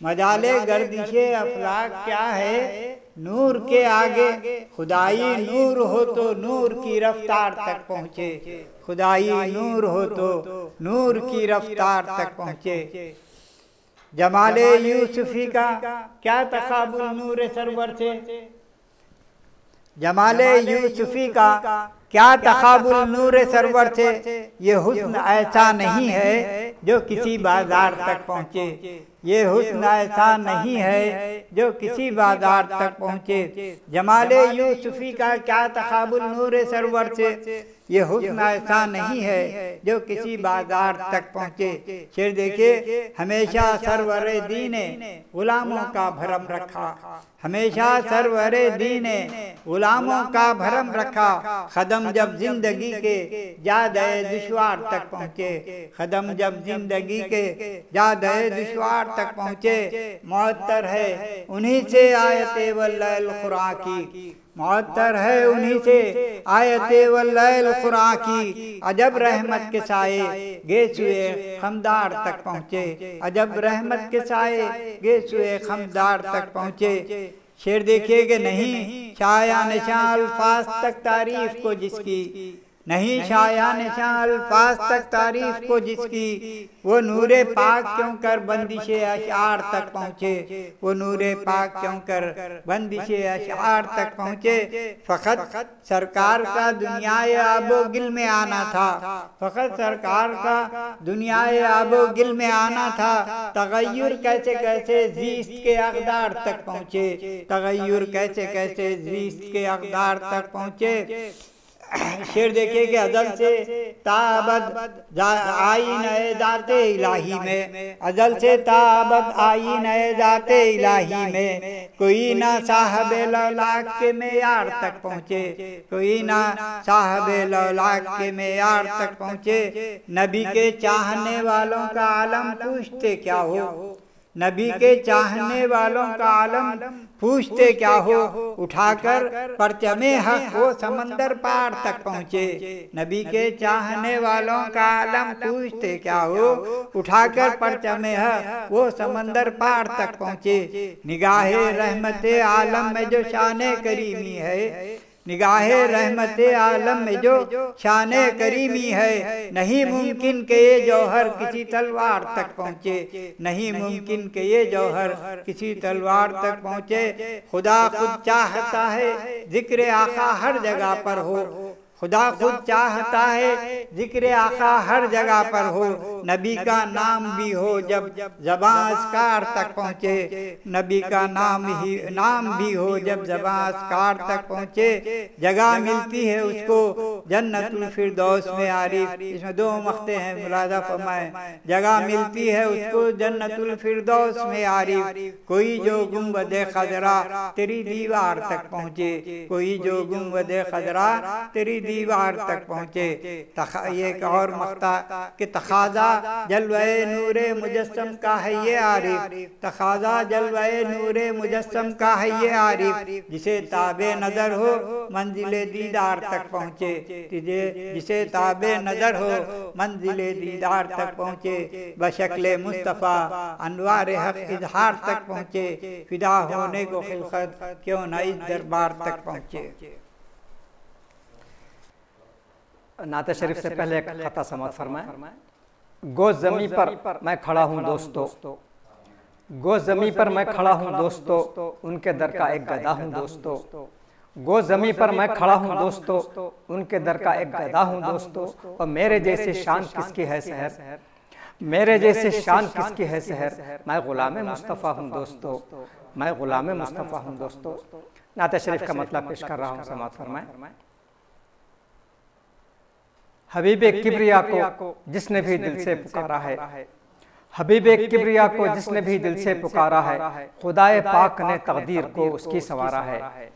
मजाले गर्दिशे अफलाक क्या है नूर के आगे। खुदाई नूर हो तो नूर की रफ्तार तक पहुँचे। खुदाई नूर हो तो नूर की रफ्तार तक पहुँचे। जमाले यूसुफी का क्या तकाबुल नूर सरवर से। जमाले यूसुफी का क्या तकाबुल नूर सरवर से। ये हुस्न ऐसा नहीं है जो किसी बाजार तक पहुँचे। ये हुस्न ऐसा नहीं है जो किसी बाजार तक पहुँचे। जमाले यूसुफी का क्या तकाबुल नूर सरवर से। ये हुस्न ऐसा नहीं है जो किसी बाजार तक पहुँचे। शेर देखिए, हमेशा सरवरे दीने गुलामों का भरम रखा, हमेशा सरवरे दीने गुलामों का भरम रखा। कदम जब जिंदगी के जादे दुश्वार तक पहुँचे, कदम जब जिंदगी के जादे दुश्वार तक पहुँचे। मुअत्तर है उन्हीं से आयते वल्लैल खुरा की, मुअत्तर है उन्हीं से आयते वल्लैल खुरा की। अजब रहमत के साए गे सुए खमदार तक पहुँचे, अजब रहमत के साए गे सुए खमदार तक पहुँचे। शेर देखिए कि नहीं शाया निशा अल्फाज तक तारीफ को जिसकी, नहीं शाया निशा अल्फाज तक तारीफ को जिसकी। वो नूरे पाक क्यों कर बंदिशे अशार तक पहुँचे, वो नूरे पाक क्यों कर बंदिशे अशार तक पहुँचे। फ़कत सरकार का दुनियाए आबो गिल में आना था, फ़कत सरकार का दुनियाए आबो गिल में आना था। तगय्युर कैसे कैसे ज़ीस्त के अक़दार तक पहुँचे, तगय्युर कैसे कैसे ज़ीस्त के अक़दार तक पहुँचे। शेर देखिए कि अज़ल से ताबद आई नए जाते इलाही में, अज़ल से ताबद आई नए जाते इलाही में। कोई ना साहब लौलाक के मेयार तक पहुँचे, कोई ना साहब लौलाक के मेयार तक पहुँचे। नबी के चाहने वालों का आलम पूछते क्या हो, नबी के चाहने वालों का आलम पूछते क्या हो। उठाकर परचमे हक वो समंदर पार तक पहुँचे, नबी के चाहने वालों का आलम पूछते क्या हो। उठाकर परचमे हक वो समंदर पार तक पहुँचे। निगाहे रहमते आलम में जो शाने करीमी है, निगाहे रहमते आलम में जो शाने करीमी है। नहीं मुमकिन के ये जौहर किसी तलवार तक पहुँचे, नहीं मुमकिन के ये जौहर किसी तलवार तक पहुँचे। खुदा खुद चाहता है जिक्र आका हर जगह पर हो, खुदा खुद चाहता है जिक्र आका हर जगह पर हो। नबी का नाम भी हो जब ज़बां अस्कार तक पहुँचे, नबी का नाम भी हो जब ज़बां अस्कार तक पहुँचे। जगह मिलती है उसको जन्नतुल फिरदौस में आरिफ, इसमें दो मख्ते हैं मुलाज़ा फरमाएं। जगह मिलती है उसको जन्नतुल फिरदौस में आरिफ। कोई जो गुंबदे खजरा तेरी दीवार तक पहुँचे, कोई जो गुंबदे खजरा तेरी दीवार तक पहुँचे। ये एक और मख्ता कि तखाजा जलवे नूरे मुजस्सम का है ये आरिफ, तखाजा जलवे नूरे मुजस्सम का है ये आरिफ। जिसे ताबे नजर हो मंजिले दीदार तक पहुँचे, जिसे ताबे नजर हो मंजिले दीदार तक पहुँचे। बशक्ले मुस्तफ़ा अनवार हक इजहार तक पहुँचे, फिदा होने को खिलकत क्यों न इस दरबार तक पहुँचे। नाते शरीफ से पहले एक खता समात फरमाए। गो ज़मीं पर मैं खड़ा हूँ दोस्तों, गो ज़मीं पर मैं खड़ा हूँ दोस्तों, उनके दर का एक गधा हूँ दोस्तों। गो ज़मीं पर मैं खड़ा हूँ दोस्तों, उनके दर का एक गधा हूँ दोस्तों। और मेरे जैसे शान किसकी है सहर, मेरे जैसे शान किसकी है सहर। मैं गुलाम मुस्तफ़ा हूँ दोस्तों, मैं गुलाम मुस्तफ़ा हूँ दोस्तों। नाते शरीफ का मतलब पेश कर रहा हूँ, समात फरमाए। हबीबे किब्रिया को जिसने भी दिल से पुकारा है, हबीबे किब्रिया को जिसने भी दिल से पुकारा है। खुदाए पाक ने तकदीर को उसकी संवारा है,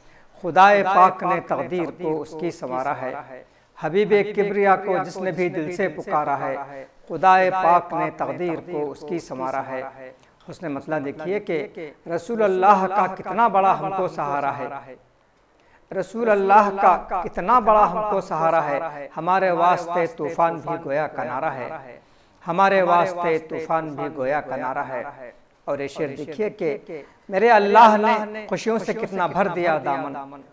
खुदाए पाक ने तकदीर को उसकी संवारा है। हबीबे किब्रिया को जिसने भी दिल से पुकारा है, खुदाए पाक ने तकदीर को उसकी संवारा है। उसने मतलब देखिए कि रसूल अल्लाह का कितना बड़ा हमको सहारा है, रसूल अल्लाह का कितना बड़ा हमको सहारा है। हमारे वास्ते तूफान भी गोया किनारा है, हमारे वास्ते तूफान भी गोया किनारा है। और ये शेर देखिए कि मेरे अल्लाह ने खुशियों से कितना भर दिया दामन,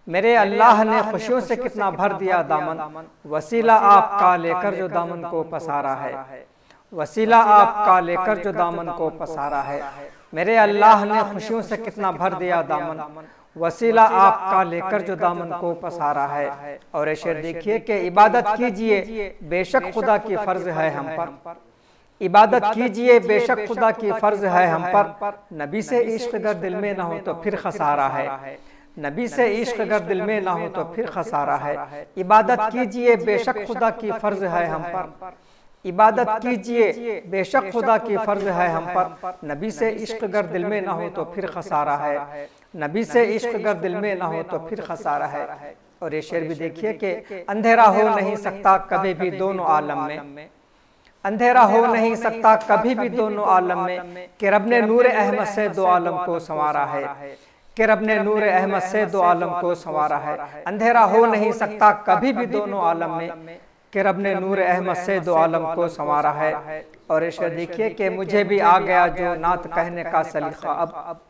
मेरे अल्लाह ने खुशियों से कितना भर दिया दामन। वसीला आपका लेकर जो दामन को पसारा है, वसीला आपका लेकर जो दामन को पसारा है। मेरे अल्लाह ने खुशियों से कितना भर दिया दामन, वसीला आपका लेकर जो दामन को पसारा है। और ये शेर देखिए कि इबादत कीजिए बेशक खुदा की फर्ज है हम पर, इबादत कीजिए बेशक खुदा की फर्ज है हम पर। नबी से इश्क अगर दिल में ना हो तो फिर खसारा है, नबी से इश्क अगर दिल में ना हो तो फिर खसारा है। इबादत कीजिए बेशक खुदा की फर्ज है हम पर, इबादत कीजिए बेशक खुदा की फर्ज है हम पर। नबी से इश्क अगर दिल में ना हो तो फिर खसारा है, नबी से इश्क अगर दिल में ना हो तो फिर खसारा है। और ये शेर भी देखिए कि अंधेरा हो नहीं सकता कभी भी दोनों आलम में, अंधेरा हो नहीं सकता कभी भी दोनों आलम में, कि रब ने नूर अहमद से दो आलम को संवारा है, कि रब ने नूर अहमद से दो आलम को संवारा है। अंधेरा हो नहीं सकता कभी भी दोनों आलम में, कि रब ने नूर अहमद से दो आलम को संवारा है। और ये देखिए कि मुझे भी आ गया जो नात कहने का सलीका अब,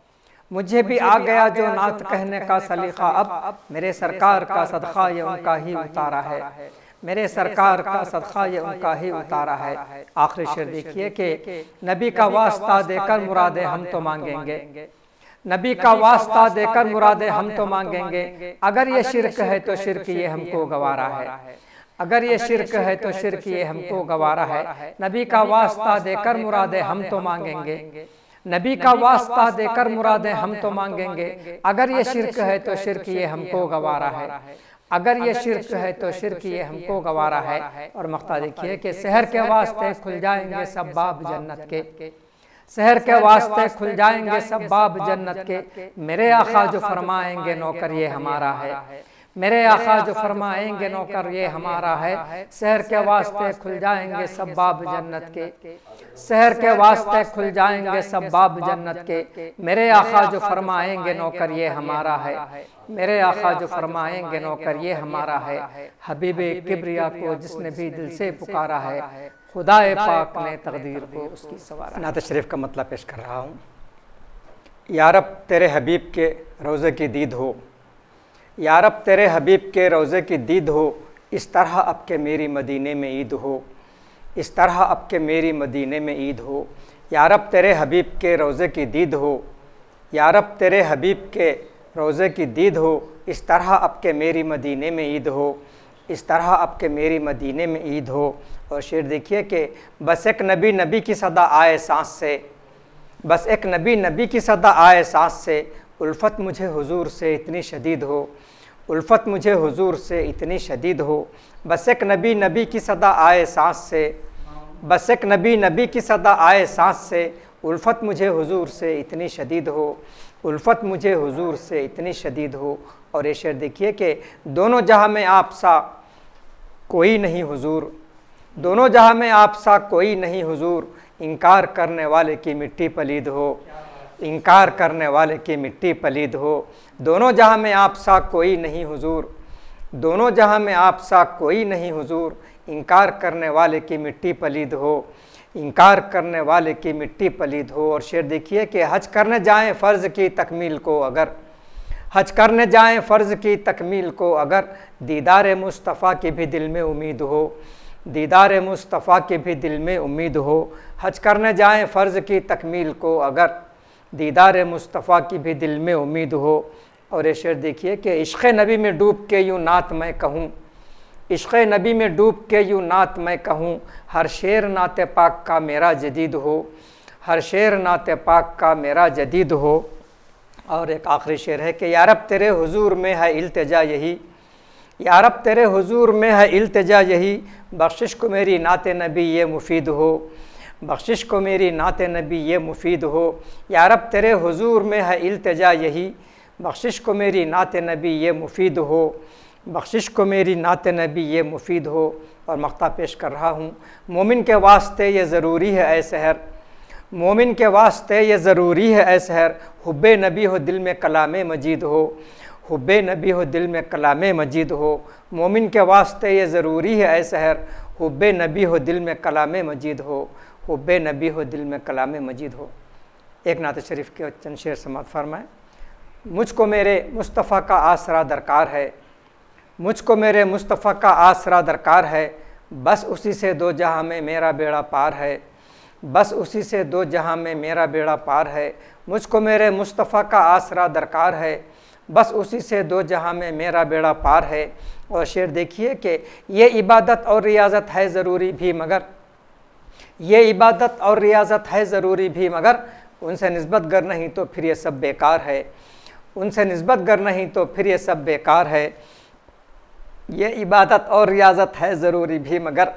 मुझे भी आ गया जो नात कहने का सलीका अब, मेरे सरकार का सदका ये उनका ही उतारा है, मेरे सरकार का सदका ये उनका ही उतारा है। आखिरी शेर देखिए कि नबी का वास्ता देकर मुरादे हम तो मांगेंगे, नबी का वास्ता देकर मुरादे हम तो मांगेंगे। अगर ये शिरक है तो शिरक ये हमको गवारा है, अगर ये शिरक है तो शिरक ये हमको गवारा है। नबी का वास्ता देकर मुरादे हम तो मांगेंगे, नबी का वास्ता देकर मुरादे हम तो मांगेंगे। अगर ये शिरक है तो शिरक ये हमको गवारा है, अगर ये शिरक है तो शिरक ये हमको गवारा है। और मक्ता देखिए कि शहर के वास्ते खुल जाएंगे सब बाब जन्नत के, शहर के वास्ते खुल जाएंगे सब बाब जन्नत के। मेरे आका जो फरमाएंगे नौकर ये हमारा है, मेरे आका जो फरमाएंगे नौकर ये हमारा है। शहर के वास्ते खुल जाएंगे सब बाब जन्नत के, शहर के वास्ते खुल जाएंगे सब बाब जन्नत के। मेरे आका जो फरमाएंगे नौकर ये हमारा है, मेरे आका जो फरमाएंगे नौकर ये हमारा है। हबीबे किब्रिया को जिसने भी दिल से पुकारा है, खुदाए पाक ने तकदीर को उसकी सवारा। नात शरीफ का मतलब पेश कर रहा हूँ। या रब तेरे हबीब के रोज़े की दीद हो, या रब तेरे हबीब के रोज़े की दीद हो, इस तरह अब के मेरी मदीने में ईद हो, इस तरह अब के मेरी मदीने में ईद हो। या रब तेरे हबीब के रोज़े की दीद हो, या रब तेरे हबीब के रोज़े की दीद हो, इस तरह अब के मेरी मदीने में ईद हो, इस तरह अब के मेरी मदीने में ईद हो। और शेर देखिए कि बस एक नबी नबी की सदा आए सांस से, बस एक नबी नबी की सदा आए सांस से, उल्फत मुझे हुजूर से इतनी शदीद हो, उल्फत मुझे हुजूर से इतनी शदीद हो। बस एक नबी नबी की सदा आए सांस से, बस एक नबी नबी की सदा आए सांस से, उल्फत मुझे हुजूर से इतनी शदीद हो, उल्फत मुझे हुजूर से इतनी शदीद हो। और ये शेर देखिए कि दोनों जहां में आप सा कोई नहीं हुजूर, दोनों जहां में आप सा कोई नहीं हुजूर, इनकार करने वाले की मिट्टी पलीद हो, इनकार करने वाले की मिट्टी पलीद हो। दोनों जहां में आप सा कोई नहीं हुजूर, दोनों जहां में आप सा कोई नहीं हुजूर, इनकार करने वाले की मिट्टी पलीद हो, इनकार करने वाले की मिट्टी पलीद हो। और शेर देखिए कि हज करने जाएं फ़र्ज़ की तकमील को अगर, हज करने जाएं फ़र्ज़ की तकमील को अगर, दीदार मुस्तफ़ा की भी दिल में उम्मीद हो, दीदार मुस्तफ़ा की भी दिल में उम्मीद हो। हज करने जाएं फ़र्ज़ की तकमील को अगर, दीदार मुस्तफ़ा की भी दिल में उम्मीद हो। और ये शेर देखिए कि इश्क़ नबी में डूब के यूँ नात मैं कहूँ, इश्क़ नबी में डूब के यूँ नात मैं कहूँ, हर शेर नात पाक का मेरा जदीद हो, हर शेर नात पाक का मेरा जदीद हो। और एक आखिरी शेर है कि या रब तेरे हुजूर में है इल्तिजा यही, या रब तेरे हुजूर में है इल्तिजा यही, बख्शिश को मेरी नात नबी ये मुफीद हो, बख्शिश को मेरी नात नबी ये मुफीद हो। या रब तेरे हुजूर में है इल्तिजा यही, बख्शिश को मेरी नात नबी ये मुफीद हो, बख्शिश को मेरी नात नबी ये मुफीद हो। और मक्ता पेश कर रहा हूँ। मोमिन के वास्ते ये ज़रूरी है ऐ सहर, मोमिन के वास्ते ये ज़रूरी है ऐ सहर, हुब्बे नबी हो दिल में कलाम मजीद हो, हुब्बे नबी हो दिल में कलाम मजीद हो। मोमिन के वास्ते ये ज़रूरी है ऐ सहर, हुब्बे नबी हो दिल में कलाम मजीद हो, हुब्बे नबी हो दिल में कलाम मजीद हो। एक नात शरीफ के चंद शेर समात फरमाएँ। मुझको मेरे मुस्तफ़ा का आसरा दरकार है, मुझको मेरे मुस्तफ़ा का आसरा दरकार है, बस उसी से दो जहां में मेरा बेड़ा पार है, बस उसी से दो जहां में मेरा बेड़ा पार है। मुझको मेरे मुस्तफ़ा का आसरा दरकार है, बस उसी से दो जहां में मेरा बेड़ा पार है। और शेर देखिए कि ये इबादत और रियाज़त है ज़रूरी भी मगर, ये इबादत और रियाज़त है ज़रूरी भी मगर, उनसे निस्बत गर नहीं तो फिर ये सब बेकार है, उनसे निस्बत गर नहीं तो फिर ये सब बेकार है। ये इबादत और रियाजत है ज़रूरी भी, मगर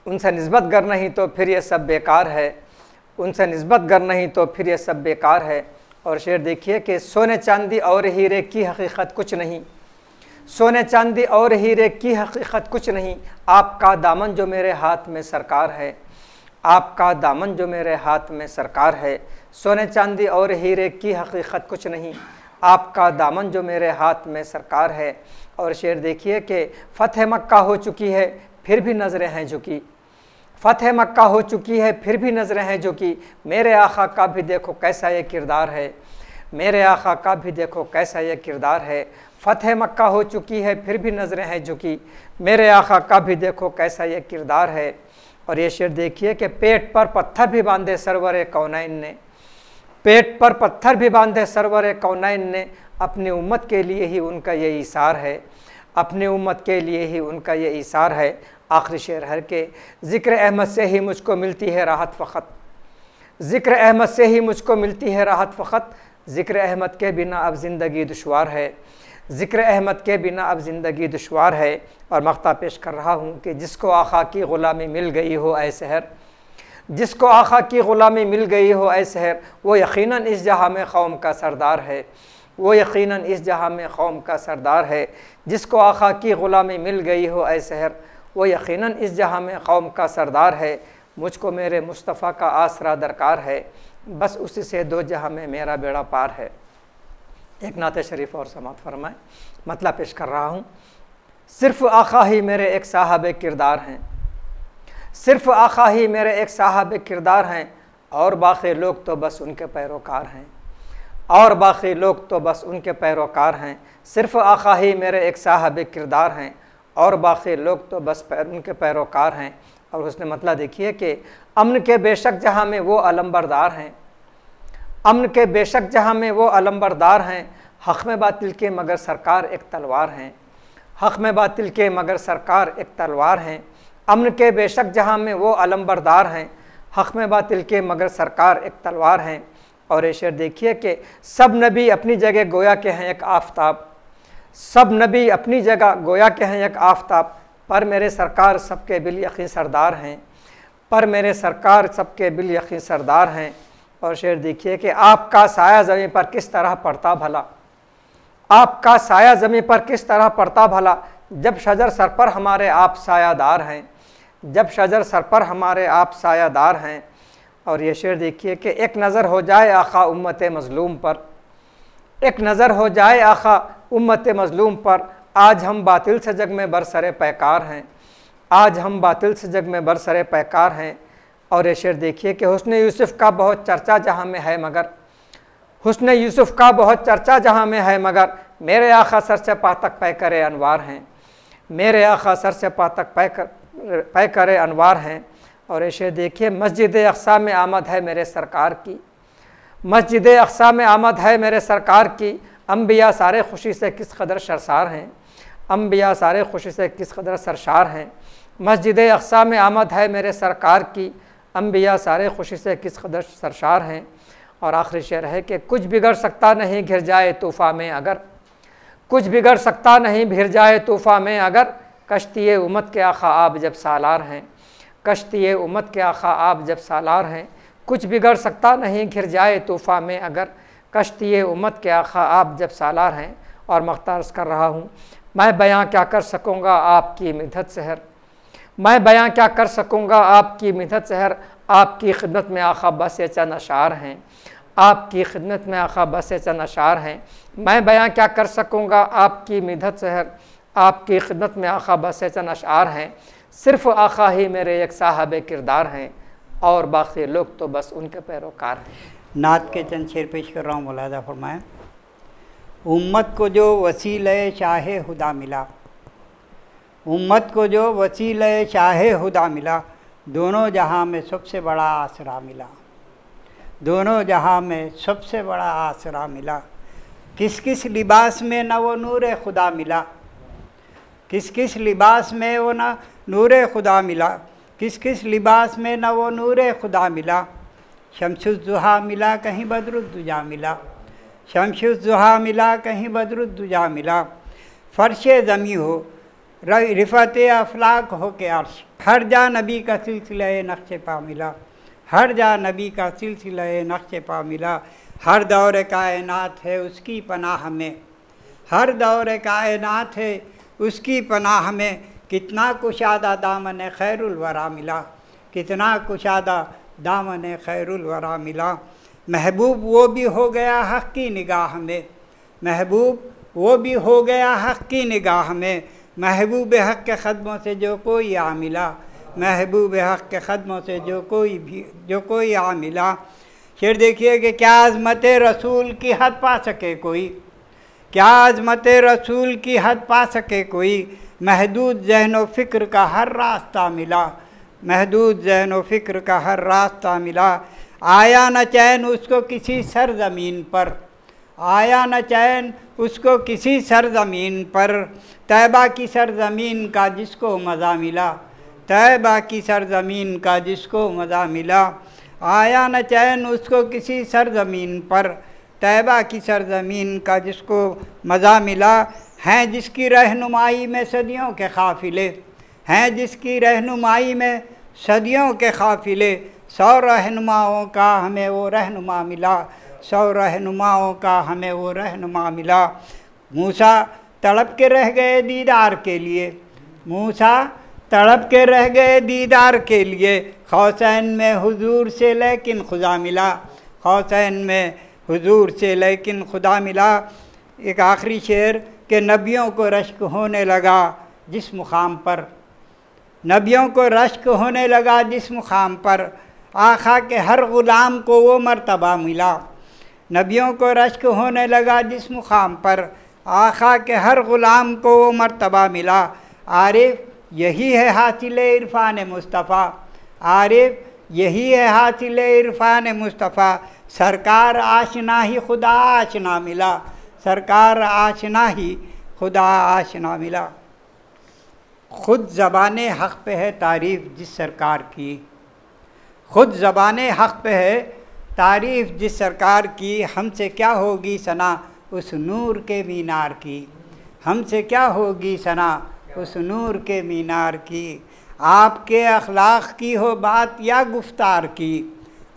उनसे निस्बत गर नहीं तो फिर ये सब बेकार है। उनसे निस्बत गर नहीं तो फिर ये सब बेकार है। और शेर देखिए कि सोने चांदी और हीरे की हकीकत कुछ नहीं, सोने चांदी और हीरे की हकीकत कुछ नहीं, आपका दामन जो मेरे हाथ में सरकार है, आपका दामन जो मेरे हाथ में सरकार है। सोने चांदी और हीरे की हकीकत कुछ नहीं, आपका दामन जो मेरे हाथ में सरकार है। और शेर देखिए कि फ़तह मक्का हो चुकी है फिर भी नज़रें हैं झुकी, फ़तह मक्का हो चुकी है फिर भी नज़रें हैं झुकी, मेरे आका का भी देखो कैसा ये किरदार है, मेरे आका का भी देखो कैसा ये किरदार है। फ़तह मक्का हो चुकी है फिर भी नज़रें हैं झुकी, मेरे आका का भी देखो कैसा ये किरदार है। और ये शेर देखिए कि पेट पर पत्थर भी बांधे सरवर कौनैन ने, पेट पर पत्थर भी बांधे सरवर कौनैन ने, अपनी उम्मत के लिए ही उनका ये इसार है, अपनी उम्मत के लिए ही उनका ये इसार है। आखिरी शेर है कि ज़िक्र अहमद से ही मुझको मिलती है राहत फ़क़त, ज़िक्र अहमद से ही मुझको मिलती है राहत फ़क़त, ज़िक्र अहमद के बिना अब ज़िंदगी दुश्वार है, ज़िक्र अहमद के बिना अब ज़िंदगी दुश्वार है। और मक़ता पेश कर रहा हूँ कि जिसको आका की ग़ुलामी मिल गई हो ऐ सहर, जिसको आका की ग़ुलामी मिल गई हो ऐ सहर, वो यकीनन इस जहाँ में कौम का सरदार है, वो यकीनन इस जहाँ में कौम का सरदार है। जिसको आका की ग़ुलामी मिल गई हो ऐ सहर, वो यकीनन इस जहाँ में कौम का सरदार है। मुझको मेरे मुस्तफ़ा का आसरा दरकार है, बस उसी से दो जहाँ में मेरा बेड़ा पार है। एक नाते शरीफ और समात फरमाए, मतलब पेश कर रहा हूँ। सिर्फ़ आका ही मेरे एक साहब किरदार हैं, सिर्फ़ आका ही मेरे एक साहब किरदार हैं, और बाकी लोग तो बस उनके पैरोकार हैं, और बाकी लोग तो बस उनके पैरोकार हैं। सिर्फ़ आका ही मेरे एक साहब किरदार हैं, और बाकी लोग तो बस उनके पैरोकार हैं। और उसने मतलब देखिए कि अमन के बेशक जहाँ में वो अलंबरदार हैं, अमन के बेशक जहाँ में वो अलंबरदार हैं, हक़ में बातिल के मगर सरकार एक तलवार हैं, हक़ में बातिल के मगर सरकार एक तलवार हैं। अमन के बेशक जहाँ में वो अलंबरदार हैं, हक़ में बातिल के मगर सरकार एक तलवार हैं। और ये शेर देखिए कि सब नबी अपनी जगह गोया के हैं एक आफताब, सब नबी अपनी जगह गोया के हैं एक आफताब, पर मेरे सरकार सबके बिल यकीन सरदार हैं, पर मेरे सरकार सबके बिल यकीन सरदार हैं। और शेर देखिए कि आपका साया ज़मीन पर किस तरह पड़ता भला, आपका साया ज़मीन पर किस तरह पड़ता भला, जब शजर सर पर हमारे आप सायादार हैं, जब शजर सर पर हमारे आप सायादार हैं। और ये शेर देखिए कि एक नज़र हो जाए आका उम्मत मज़लूम पर, एक नज़र हो जाए आका उम्मत मज़लूम पर, आज हम बातिल से जग में बरसरे पैकार हैं, आज हम बातिल से जग में बरसरे पैकार हैं। और ये शेर देखिए कि हुस्न यूसुफ़ का बहुत चर्चा जहाँ में है मगर, हुस्न यूसुफ़ का बहुत चर्चा जहाँ में है मगर, मेरे आका सर से पा तक पै करे अनवार हैं, मेरे आका सर से पा तक पै करे अनवार हैं। और ये शेर देखिए मस्जिद अक़सा में आमद है मेरे सरकार की, मस्जिद अक़सा में आमद है मेरे सरकार की, अम्बिया सारे खुशी से किस कदर शर्शार हैं, अम्बिया सारे खुशी से किस कदर सरशार हैं। मस्जिद अक़सा में आमद है मेरे सरकार की, अम्बिया सारे खुशी से किस कदर सरशार हैं। और आखिरी शेर है कि कुछ बिगड़ सकता नहीं घिर जाए तूफ़ान में अगर, कुछ बिगड़ सकता नहीं घिर जाए तूफ़ान में अगर, कश्ती उम्मत के आका आप जब सालार हैं, कश्ती उम्मत के आका आप जब सालार हैं। कुछ बिगड़ सकता नहीं घिर जाए तूफ़ान में अगर, कश्ती उम्मत के आका आप जब सालार हैं। और मख्तार कर रहा हूँ, मैं बयां क्या कर सकूँगा आपकी मिदत सहर, मैं बयां क्या कर सकूँगा आपकी मिदत सहर, आपकी खिदमत में आका बस चंद अशार हैं, आपकी खिदमत में आका बस चंद अशार हैं। मैं बयां क्या कर सकूँगा आपकी मिदत सहर, आपकी खिदमत में आका बस चंद अशार हैं। सिर्फ़ आका ही मेरे एक साहब किरदार हैं, और बाकी लोग तो बस उनके पैरोकार हैं। नात के चंद शेर पेश कर रहा हूँ, मुलाहिज़ा फरमाएं। उम्मत को जो वसीले शाहे खुदा मिला, उम्मत को जो वसीले शाहे खुदा मिला, दोनों जहां में सबसे बड़ा आसरा मिला, दोनों जहां में सबसे बड़ा आसरा मिला। किस किस लिबास में न वो नूर खुदा मिला, किस किस लिबास में वो न नूर खुदा मिला, किस किस लिबास में न वो नूर खुदा मिला। शम्सुज़्ज़ुहा मिला कहीं बद्रुद्दुजा मिला, शमशुज़्ज़ुहा मिला, कहीं बदरुद्दुजा मिला। फ़र्शे ज़मी हो, रिफ़त अफलाक हो के अर्श, हर जा नबी का सिलसिला नक्श पा मिला, हर जा नबी का सिलसिला नक्श पा मिला। हर दौर कायनात है उसकी पनाह में, हर दौर कायनात है उसकी पनाह में। कितना कुशादा दामन खैरुल वरा मिला, कितना कुशादा दामन खैरुल वरा मिला। महबूब वो भी हो गया हक़ की निगाह में, महबूब वो भी हो गया हक़ की निगाह में। महबूब हक़ के क़दमों से जो कोई आ मिला, महबूब हक़ के क़दमों से जो कोई आ मिला। फिर देखिए कि क्या अज़मत रसूल की हद पा सके कोई, क्या अज़मत रसूल की हद पा सके कोई। महदूद ज़हन व फ़िक्र का हर रास्ता मिला, महदूद ज़हन व फ़िक्र का हर रास्ता मिला। आया न चैन उसको किसी सरज़मीन पर, आया न चैन उसको किसी सरज़मीन पर। तैबा की सरज़मीन का जिसको मज़ा मिला, तैबा की सरज़मीन का जिसको मज़ा मिला। आया न चैन उसको किसी सरज़मीन पर, तैबा की सरज़मीन का जिसको मज़ा मिला। हैं जिसकी रहनुमाई में सदियों के काफ़िले, हैं जिसकी रहनुमाई में सदियों के काफ़िले। 100 रहनुमाओं का हमें वो रहनुमा मिला, 100 रहनुमाओं का हमें वो रहनुमा मिला। मूसा तड़प के रह गए दीदार के लिए, मूसा तड़प के रह गए दीदार के लिए। कौसैन में हुजूर से लेकिन खुदा मिला, कौसैन में हुजूर से लेकिन खुदा मिला। एक आखिरी शेर कि नबियों को रश्क होने लगा जिस मुकाम पर, नबियों को रश्क होने लगा जिस मुकाम पर। आका के हर ग़ुलाम को वो मर्तबा मिला, नबियों को रश्क होने लगा जिस मुकाम पर। आका के हर ग़ुलाम को वो मर्तबा मिला। आरिफ यही है हासिल इरफ़ान मुस्तफ़ा, आरिफ यही है हासिल इरफ़ान मुस्तफ़ा। सरकार आशना ही खुदा आशना मिला, सरकार आशना ही खुदा आशना मिला। ख़ुद ज़बाने हक़ पे है तारीफ़ जिस सरकार की, ख़ुद ज़बाने हक़ पे है तारीफ़ जिस सरकार की। हमसे क्या होगी सना उस नूर के मीनार की, हमसे क्या होगी सना उस नूर के मीनार की। आपके अखलाक़ की हो बात या गुफ्तार की,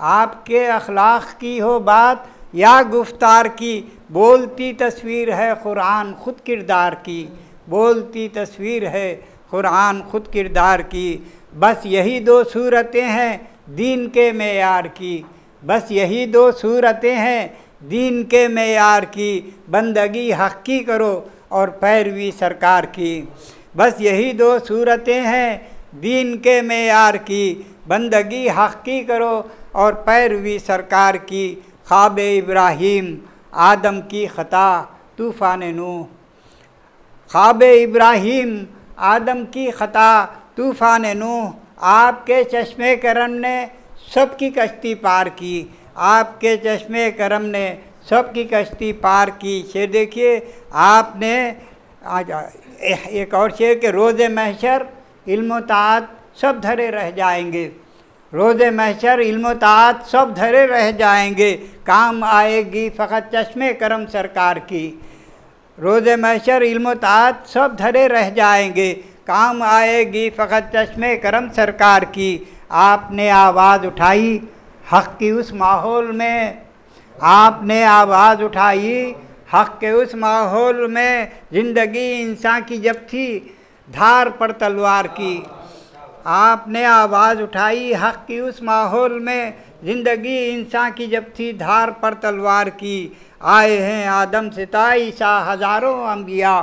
आपके अखलाक़ की हो बात या गुफ्तार की। बोलती तस्वीर है कुरान ख़ुद किरदार की, बोलती तस्वीर है कुरान ख़ुद किरदार की। बस यही 2 सूरतें हैं दीन के मेयार की, बस यही 2 सूरतें हैं दीन के मेयार की। बंदगी हक़ की करो और पैरवी सरकार की, बस यही 2 सूरतें हैं दीन के मेयार की। बंदगी हक़ की करो और पैरवी सरकार की। ख्वाब इब्राहीम आदम की ख़ता तूफ़ान नूह, ख्वाब इब्राहीम आदम की ख़ता तूफ़ान नूह। आपके चश्मे करम ने सबकी कश्ती पार की, आपके चश्मे करम ने सबकी कश्ती पार की। शेर देखिए आपने एक और शेर के रोज़े महशर इल्म ताअत सब धरे रह जाएंगे, रोज़े महशर इल्म ताअत सब धरे रह जाएंगे। काम आएगी फ़कत चश्मे करम सरकार की, रोज़े महशर इल्म ताअत सब धरे रह जाएंगे। काम आएगी फ़कत चश्मे करम सरकार की। आपने आवाज़ उठाई हक़ की उस माहौल में, आपने आवाज़ उठाई हक़ के उस माहौल में। ज़िंदगी इंसान की जब थी धार पर तलवार की, आपने आवाज़ उठाई हक़ की उस माहौल में। ज़िंदगी इंसान की जब थी धार पर तलवार की। आए हैं आदम से ता ईसा हज़ारों अम्बिया,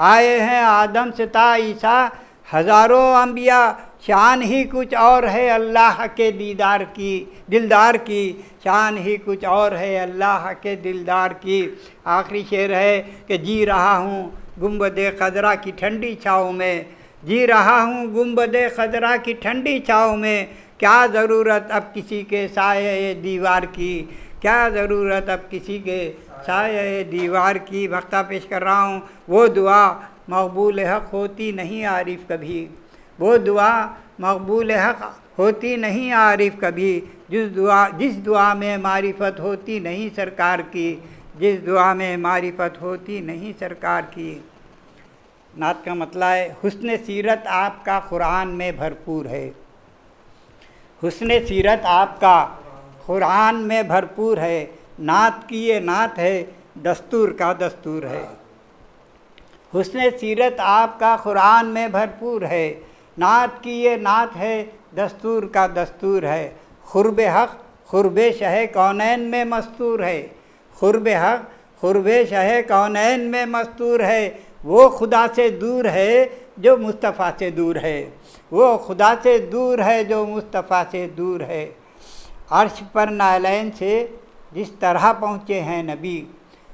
आए हैं आदम से ता ईसा हज़ारों अम्बिया। शान ही कुछ और है अल्लाह के दीदार की, दिलदार की, शान ही कुछ और है अल्लाह के दिलदार की। आखिरी शेर है कि जी रहा हूँ गुंबद खदरा की ठंडी छाँव में, जी रहा हूँ गुंबद खदरा की ठंडी छाँव में। क्या ज़रूरत अब किसी के साये दीवार की, क्या ज़रूरत अब किसी के साये दीवार की। वक्ता पेश कर रहा हूँ वो दुआ मकबूल हक़ होती नहीं आरिफ कभी, वो दुआ मकबूल हक़ होती नहीं आरिफ कभी। जिस दुआ में मारिफत होती नहीं सरकार की, जिस दुआ में मारिफत होती नहीं सरकार की। नात का मतलब है हुस्न सीरत आपका कुरान में भरपूर है। हुस्न सीरत आपका कुरान में भरपूर है। नात की ये नात है, दस्तूर का दस्तूर है। हुस्न सीरत आपका कुरान में भरपूर है। नात की ये नात है, दस्तूर का दस्तूर है। खुर्ब हक़ खुर्ब शह कौनैन में मस्तूर है। खुर्ब हक़ खुर्ब शह कौनैन में मस्तूर है। वो खुदा से दूर है जो मुस्तफ़ा से दूर है। वो खुदा से दूर है जो मुस्तफ़ा से दूर है। अर्श पर नालैन से जिस तरह पहुँचे हैं नबी,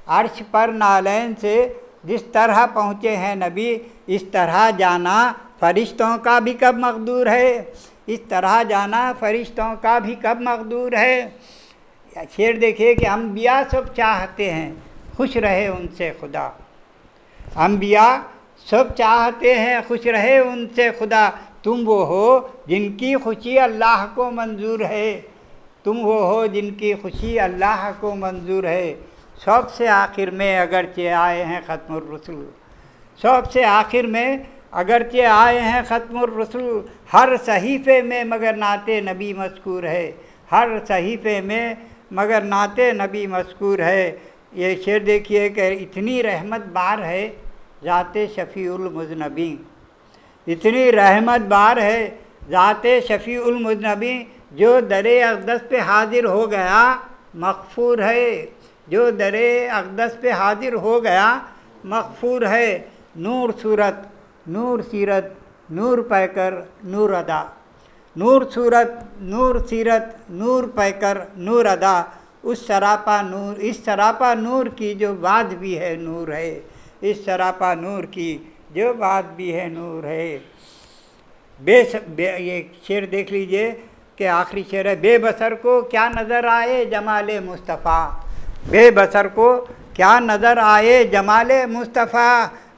अर्श पर नालैन से जिस तरह पहुँचे हैं नबी, इस तरह जाना फरिश्तों का भी कब मक़दूर है। इस तरह जाना फरिश्तों का भी कब मक़दूर है। शेर देखिए कि अम्बिया सब चाहते हैं खुश रहे उनसे खुदा। अम्बिया सब चाहते हैं खुश रहे उनसे खुदा। तुम वो हो जिनकी खुशी अल्लाह को मंजूर है। तुम वो हो जिनकी खुशी अल्लाह को मंजूर है। सबसे आखिर में अगरचे आए हैं ख़त्मुर रसूल, सबसे आखिर में अगरचे आए हैं ख़त्मुर रसूल। हर सहीफ़े में मगर नाते नबी मज़कूर है। हर सहीफ़े में मगर नाते नबी मज़कूर है। ये शेर देखिए कि इतनी रहमत बार है ज़ाते शफ़ीउल मुज़नबी। इतनी रहमत बार है ज़ाते शफ़ीउल मुज़नबी। जो दरे अक़दस पे हाजिर हो गया मग़फ़ूर है। जो दरे अक़दस पे हाजिर हो गया मग़फ़ूर है। नूर सूरत नूर सीरत नूर पैकर नूर अदा। नूर सूरत नूर सीरत नूर पैकर नूर अदा। उस सरापा नूर, इस सरापा नूर की जो बात भी है नूर है। इस सरापा नूर की जो बात भी है नूर है। ये शेर देख लीजिए कि आखिरी शेर है। बेबसर को क्या नज़र आए जमाले मुस्तफ़ा। बेबसर को क्या नज़र आए जमाले मुस्तफ़ा।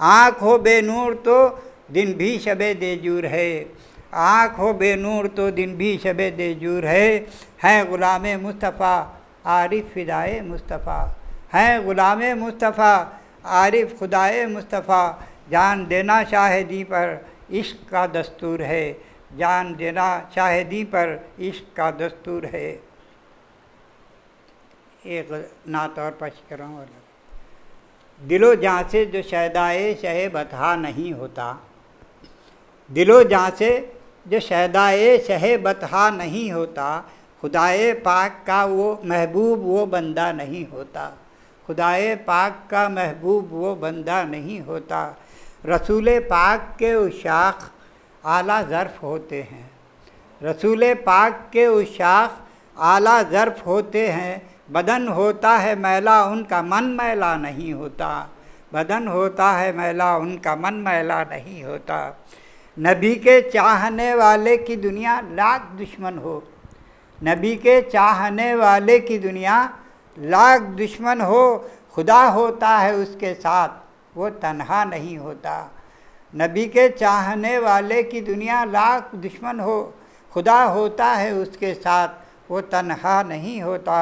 आँख हो बेनूर तो दिन भी शबे देजूर है। आँख हो बेनूर तो दिन भी शबे देजूर है। हैं ग़ुलाम मुस्तफ़ा आरिफ फ़िदाए मुस्तफ़ा। हैं ग़ुलाम मुस्तफ़ा आरिफ खुदाए मुस्तफ़ा। जान देना शाहिदी पर इश्क़ का दस्तूर है। जान देना शाहिदी पर इश्क़ का दस्तूर है। एक नात और पेश कर रहा हूँ। दिलो जाँ से जो शहदाए शहे बतहा नहीं होता। दिलो जाँ से जो शहदाए शहे बतहा नहीं होता। खुदाए पाक का वो महबूब वो बंदा नहीं होता। खुदाए पाक का महबूब वो बंदा नहीं होता। रसूल पाक के उशाक़ आला ज़र्फ़ होते हैं। रसूल पाक के उशाक़ आला ज़र्फ़ होते हैं। बदन होता है मैला उनका मन मैला नहीं होता। बदन होता है मैला उनका मन मैला नहीं होता। नबी के चाहने वाले की दुनिया लाख दुश्मन हो। नबी के चाहने वाले की दुनिया लाख दुश्मन हो। खुदा होता है उसके साथ वो तन्हा नहीं होता। नबी के चाहने वाले की दुनिया लाख दुश्मन हो। खुदा होता है उसके साथ वो तन्हा नहीं होता।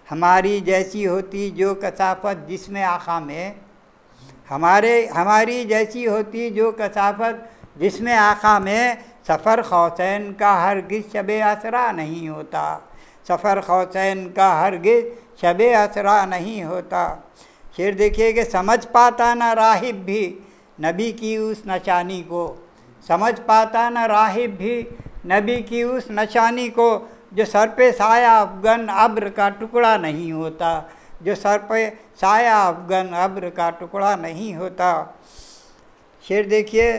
हमारी जैसी होती जो कसाफत जिसमें आका में। हमारी जैसी होती जो कसाफत जिसमें आका में। सफ़र खौसैन का हरगिज़ शबे असरा नहीं होता। सफ़र खौसैन का हरगिज़ शबे असरा नहीं होता। शेर देखिए कि समझ पाता ना राहिब भी नबी की उस निशानी को। समझ पाता ना राहिब भी नबी की उस निशानी को। जो सर पे साया अफ़गन अब्र का टुकड़ा नहीं होता। जो सर पे साया अफ़गन अब्र का टुकड़ा नहीं होता। शेर देखिए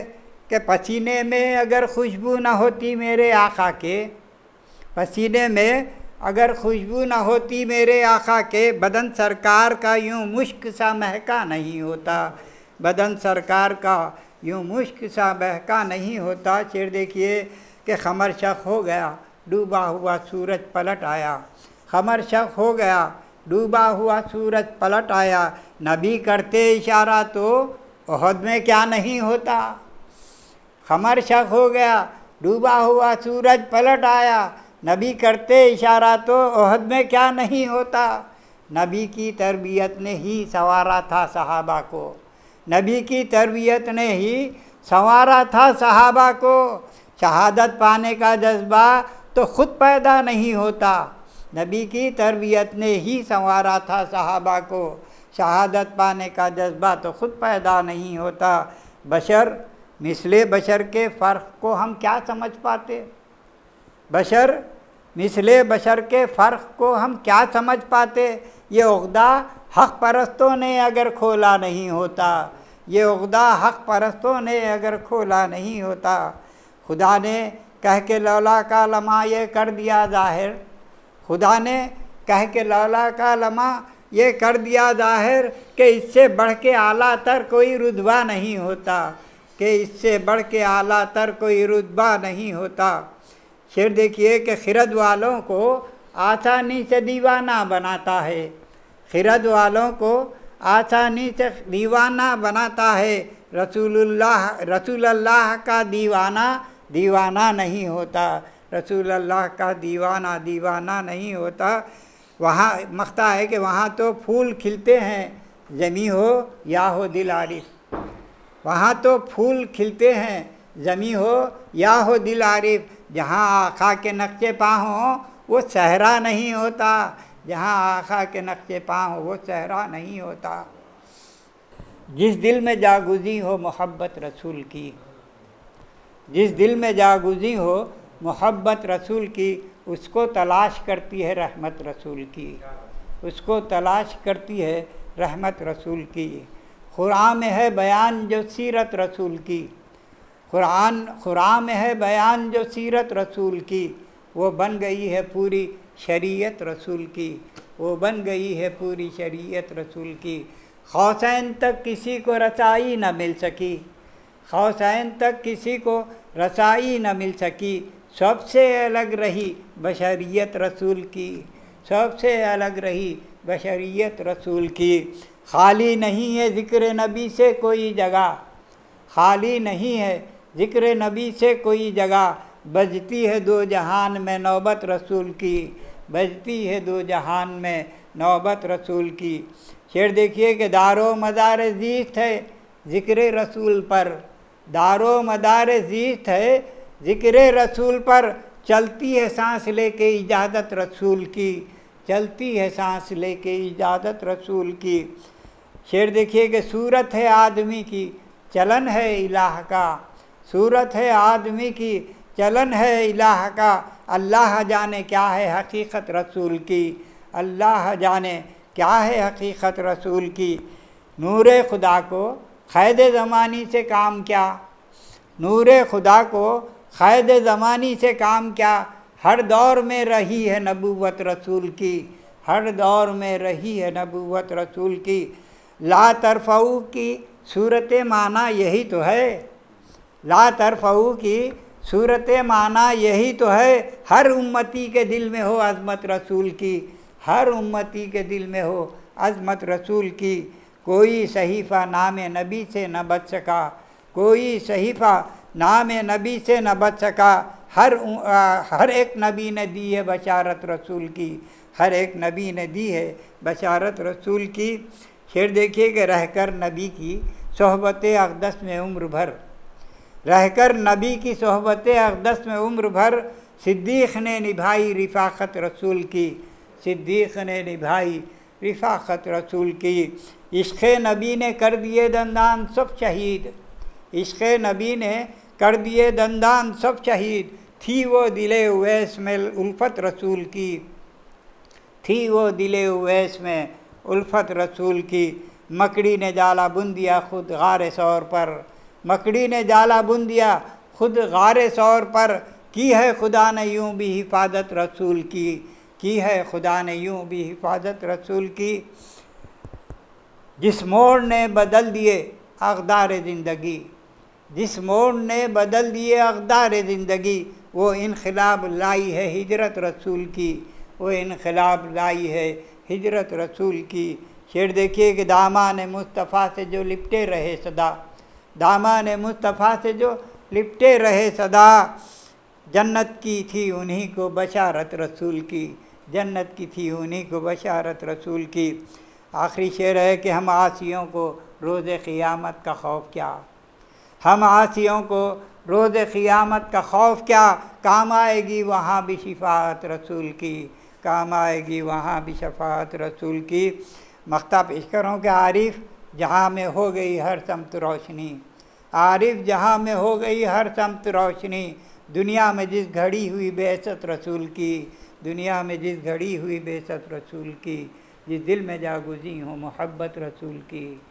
कि पसीने में अगर खुशबू न होती मेरे आका के। पसीने में अगर खुशबू न होती मेरे आका के। बदन सरकार का यूँ मुश्क सा महका नहीं होता। बदन सरकार का यूँ मुश्क सा महका नहीं होता। शेर देखिए कि ख़मर शक हो गया डूबा हुआ सूरज पलट आया। ख़मर शक हो गया डूबा हुआ सूरज पलट आया। नबी करते इशारा तो ओहद में क्या नहीं होता। ख़मर शक हो गया डूबा हुआ सूरज पलट आया। नबी करते इशारा तो ओहद में क्या नहीं होता। नबी की तरबियत ने ही संवारा था सहाबा को, नबी की तरबियत ने ही संवारा था सहाबा को। शहादत पाने का जज्बा तो खुद पैदा नहीं होता, नबी की तरबियत ने ही संवारा था सहाबा को। शहादत पाने का जज्बा तो खुद पैदा नहीं होता। बशर मिसले बशर के फ़र्क को हम क्या समझ पाते, बशर मिसले बशर के फ़र्क को हम क्या समझ पाते। ये उक़्दा हक़ परस्तों ने अगर खोला नहीं होता, ये उक़्दा हक़ परस्तों ने अगर खोला नहीं होता। खुदा ने कह के लौला का लम्हा ये कर दिया ज़ाहिर, खुदा ने कह के लौला का लम्हा ये कर दिया ज़ाहिर कि इससे बढ़ के आला तर कोई रुतबा नहीं होता, कि इससे बढ़ के आला तर कोई रुतबा नहीं होता। शेर देखिए कि खिरद वालों को आसानी से दीवाना बनाता है, खिरद वालों को आसानी से दीवाना बनाता है। रसूल अल्लाह का दीवाना दीवाना नहीं होता, रसूल अल्लाह का दीवाना दीवाना नहीं होता। वहाँ मख्ता है कि वहाँ तो फूल खिलते हैं ज़मी हो या हो दिल आरिफ, वहाँ तो फूल खिलते हैं ज़मी हो या हो दिल आरिफ। जहाँ आका के नक्शे पा हों वो सहरा नहीं होता, जहाँ आका के नक्शे पा हों वो सहरा नहीं होता। जिस दिल में जागुज़ी हो मोहब्बत रसूल की, जिस दिल में जागुज़ी हो मोहब्बत रसूल की, उसको तलाश करती है रहमत रसूल की, उसको तलाश करती है रहमत रसूल की। कुरान में है बयान जो सीरत रसूल की, कुरान में है बयान जो सीरत रसूल की, वो बन गई है पूरी शरीयत रसूल की, वो बन गई है पूरी शरीयत रसूल की। खौसैन तक किसी को रसाई न मिल सकी, खौसैन तक किसी को रसाई न मिल सकी। सबसे अलग रही बशरियत रसूल की, सबसे अलग रही बशरियत रसूल की। खाली नहीं है ज़िक्र नबी से कोई जगह, खाली नहीं है ज़िक्र नबी से कोई जगह। बजती है दो जहान में नौबत रसूल की, बजती है दो जहान में नौबत रसूल की। शेर देखिए कि दारो मदार ज़ीस्त है ज़िक्र रसूल पर, दारो मदार ज़ीस्त है ज़िक्र रसूल पर। चलती है सांस लेके इजाज़त रसूल की, चलती है सांस लेके इजाज़त रसूल की। शेर देखिए कि सूरत है आदमी की चलन है इलाह का, सूरत है आदमी की चलन है इलाह का। अल्लाह जाने क्या है हकीकत रसूल की, अल्लाह जाने क्या है हकीकत रसूल की। नूरे खुदा को क़ैद ज़मानी से काम क्या, नूरे खुदा को क़ैद ज़मानी से काम क्या। हर दौर में रही है नबूवत रसूल की, हर दौर में रही है नबूवत रसूल की। ला तरफ़ऊ की सूरत माना यही तो है, ला तरफ़ऊ की सूरत माना यही तो है। हर उम्मती के दिल में हो अज़मत रसूल की, हर उम्मती के दिल में हो अज़मत रसूल की। कोई सहीफ़ा नाम नबी से न बच सका, कोई सहीफ़ा नाम नबी से न बच सका। हर एक नबी ने दी है बशारत रसूल की, हर एक नबी ने दी है बशारत रसूल की। शेर देखिए कि रहकर नबी की सोहबत अक़दस में उम्र भर, रहकर नबी की सोहबत अक़दस में उम्र भर। सिद्दीक़ ने निभाई रिफ़ाक़त रसूल की, सिद्दीक़ ने निभाई रिफ़ाक़त रसूल की। इश्क़ नबी ने कर दिए दंदान सब शहीद, इश्क़ नबी ने कर दिए दंदान सब शहीद। थी वो दिले उवैस में उल्फत रसूल की, थी वो दिले उवैस में उल्फत रसूल की। मकड़ी ने जाला बुन दिया खुद गारे सौर पर, मकड़ी ने जाला बुन दिया खुद गारे सौर पर। की है खुदा ने यूँ भी हिफाजत रसूल की है खुदा ने यूँ भी हिफाजत रसूल की। जिस मोड़ ने बदल दिए अक़दार ज़िंदगी, जिस मोड़ ने बदल दिए अक़दार ज़िंदगी, वो इनक़िलाब लाई है हिजरत रसूल की, वो इनक़िलाब लाई है हिजरत रसूल की। शेर देखिए कि दामाने मुस्तफ़ा से जो लिपटे रहे सदा, दामाने मुस्तफ़ा से जो लिपटे रहे सदा। जन्नत की थी उन्हीं को बशारत रसूल की, जन्नत की थी उन्हीं को बशारत रसूल की। आखिरी शेर है कि हम आसियों को रोज़े क़ियामत का खौफ क्या, हम आसियों को रोज़े क़ियामत का खौफ क्या, काम आएगी वहाँ भी शफ़ाअत रसूल की, काम आएगी वहाँ भी शफ़ाअत रसूल की। मख्ता पेश करूँ कि आरिफ जहाँ में हो गई हर समत रोशनी, आरिफ जहाँ में हो गई हर समत रोशनी, दुनिया में जिस घड़ी हुई बेइज्जत रसूल की, दुनिया में जिस घड़ी हुई बेइज्जत रसूल की, जिस दिल में जागुज़ी हो मोहब्बत रसूल की,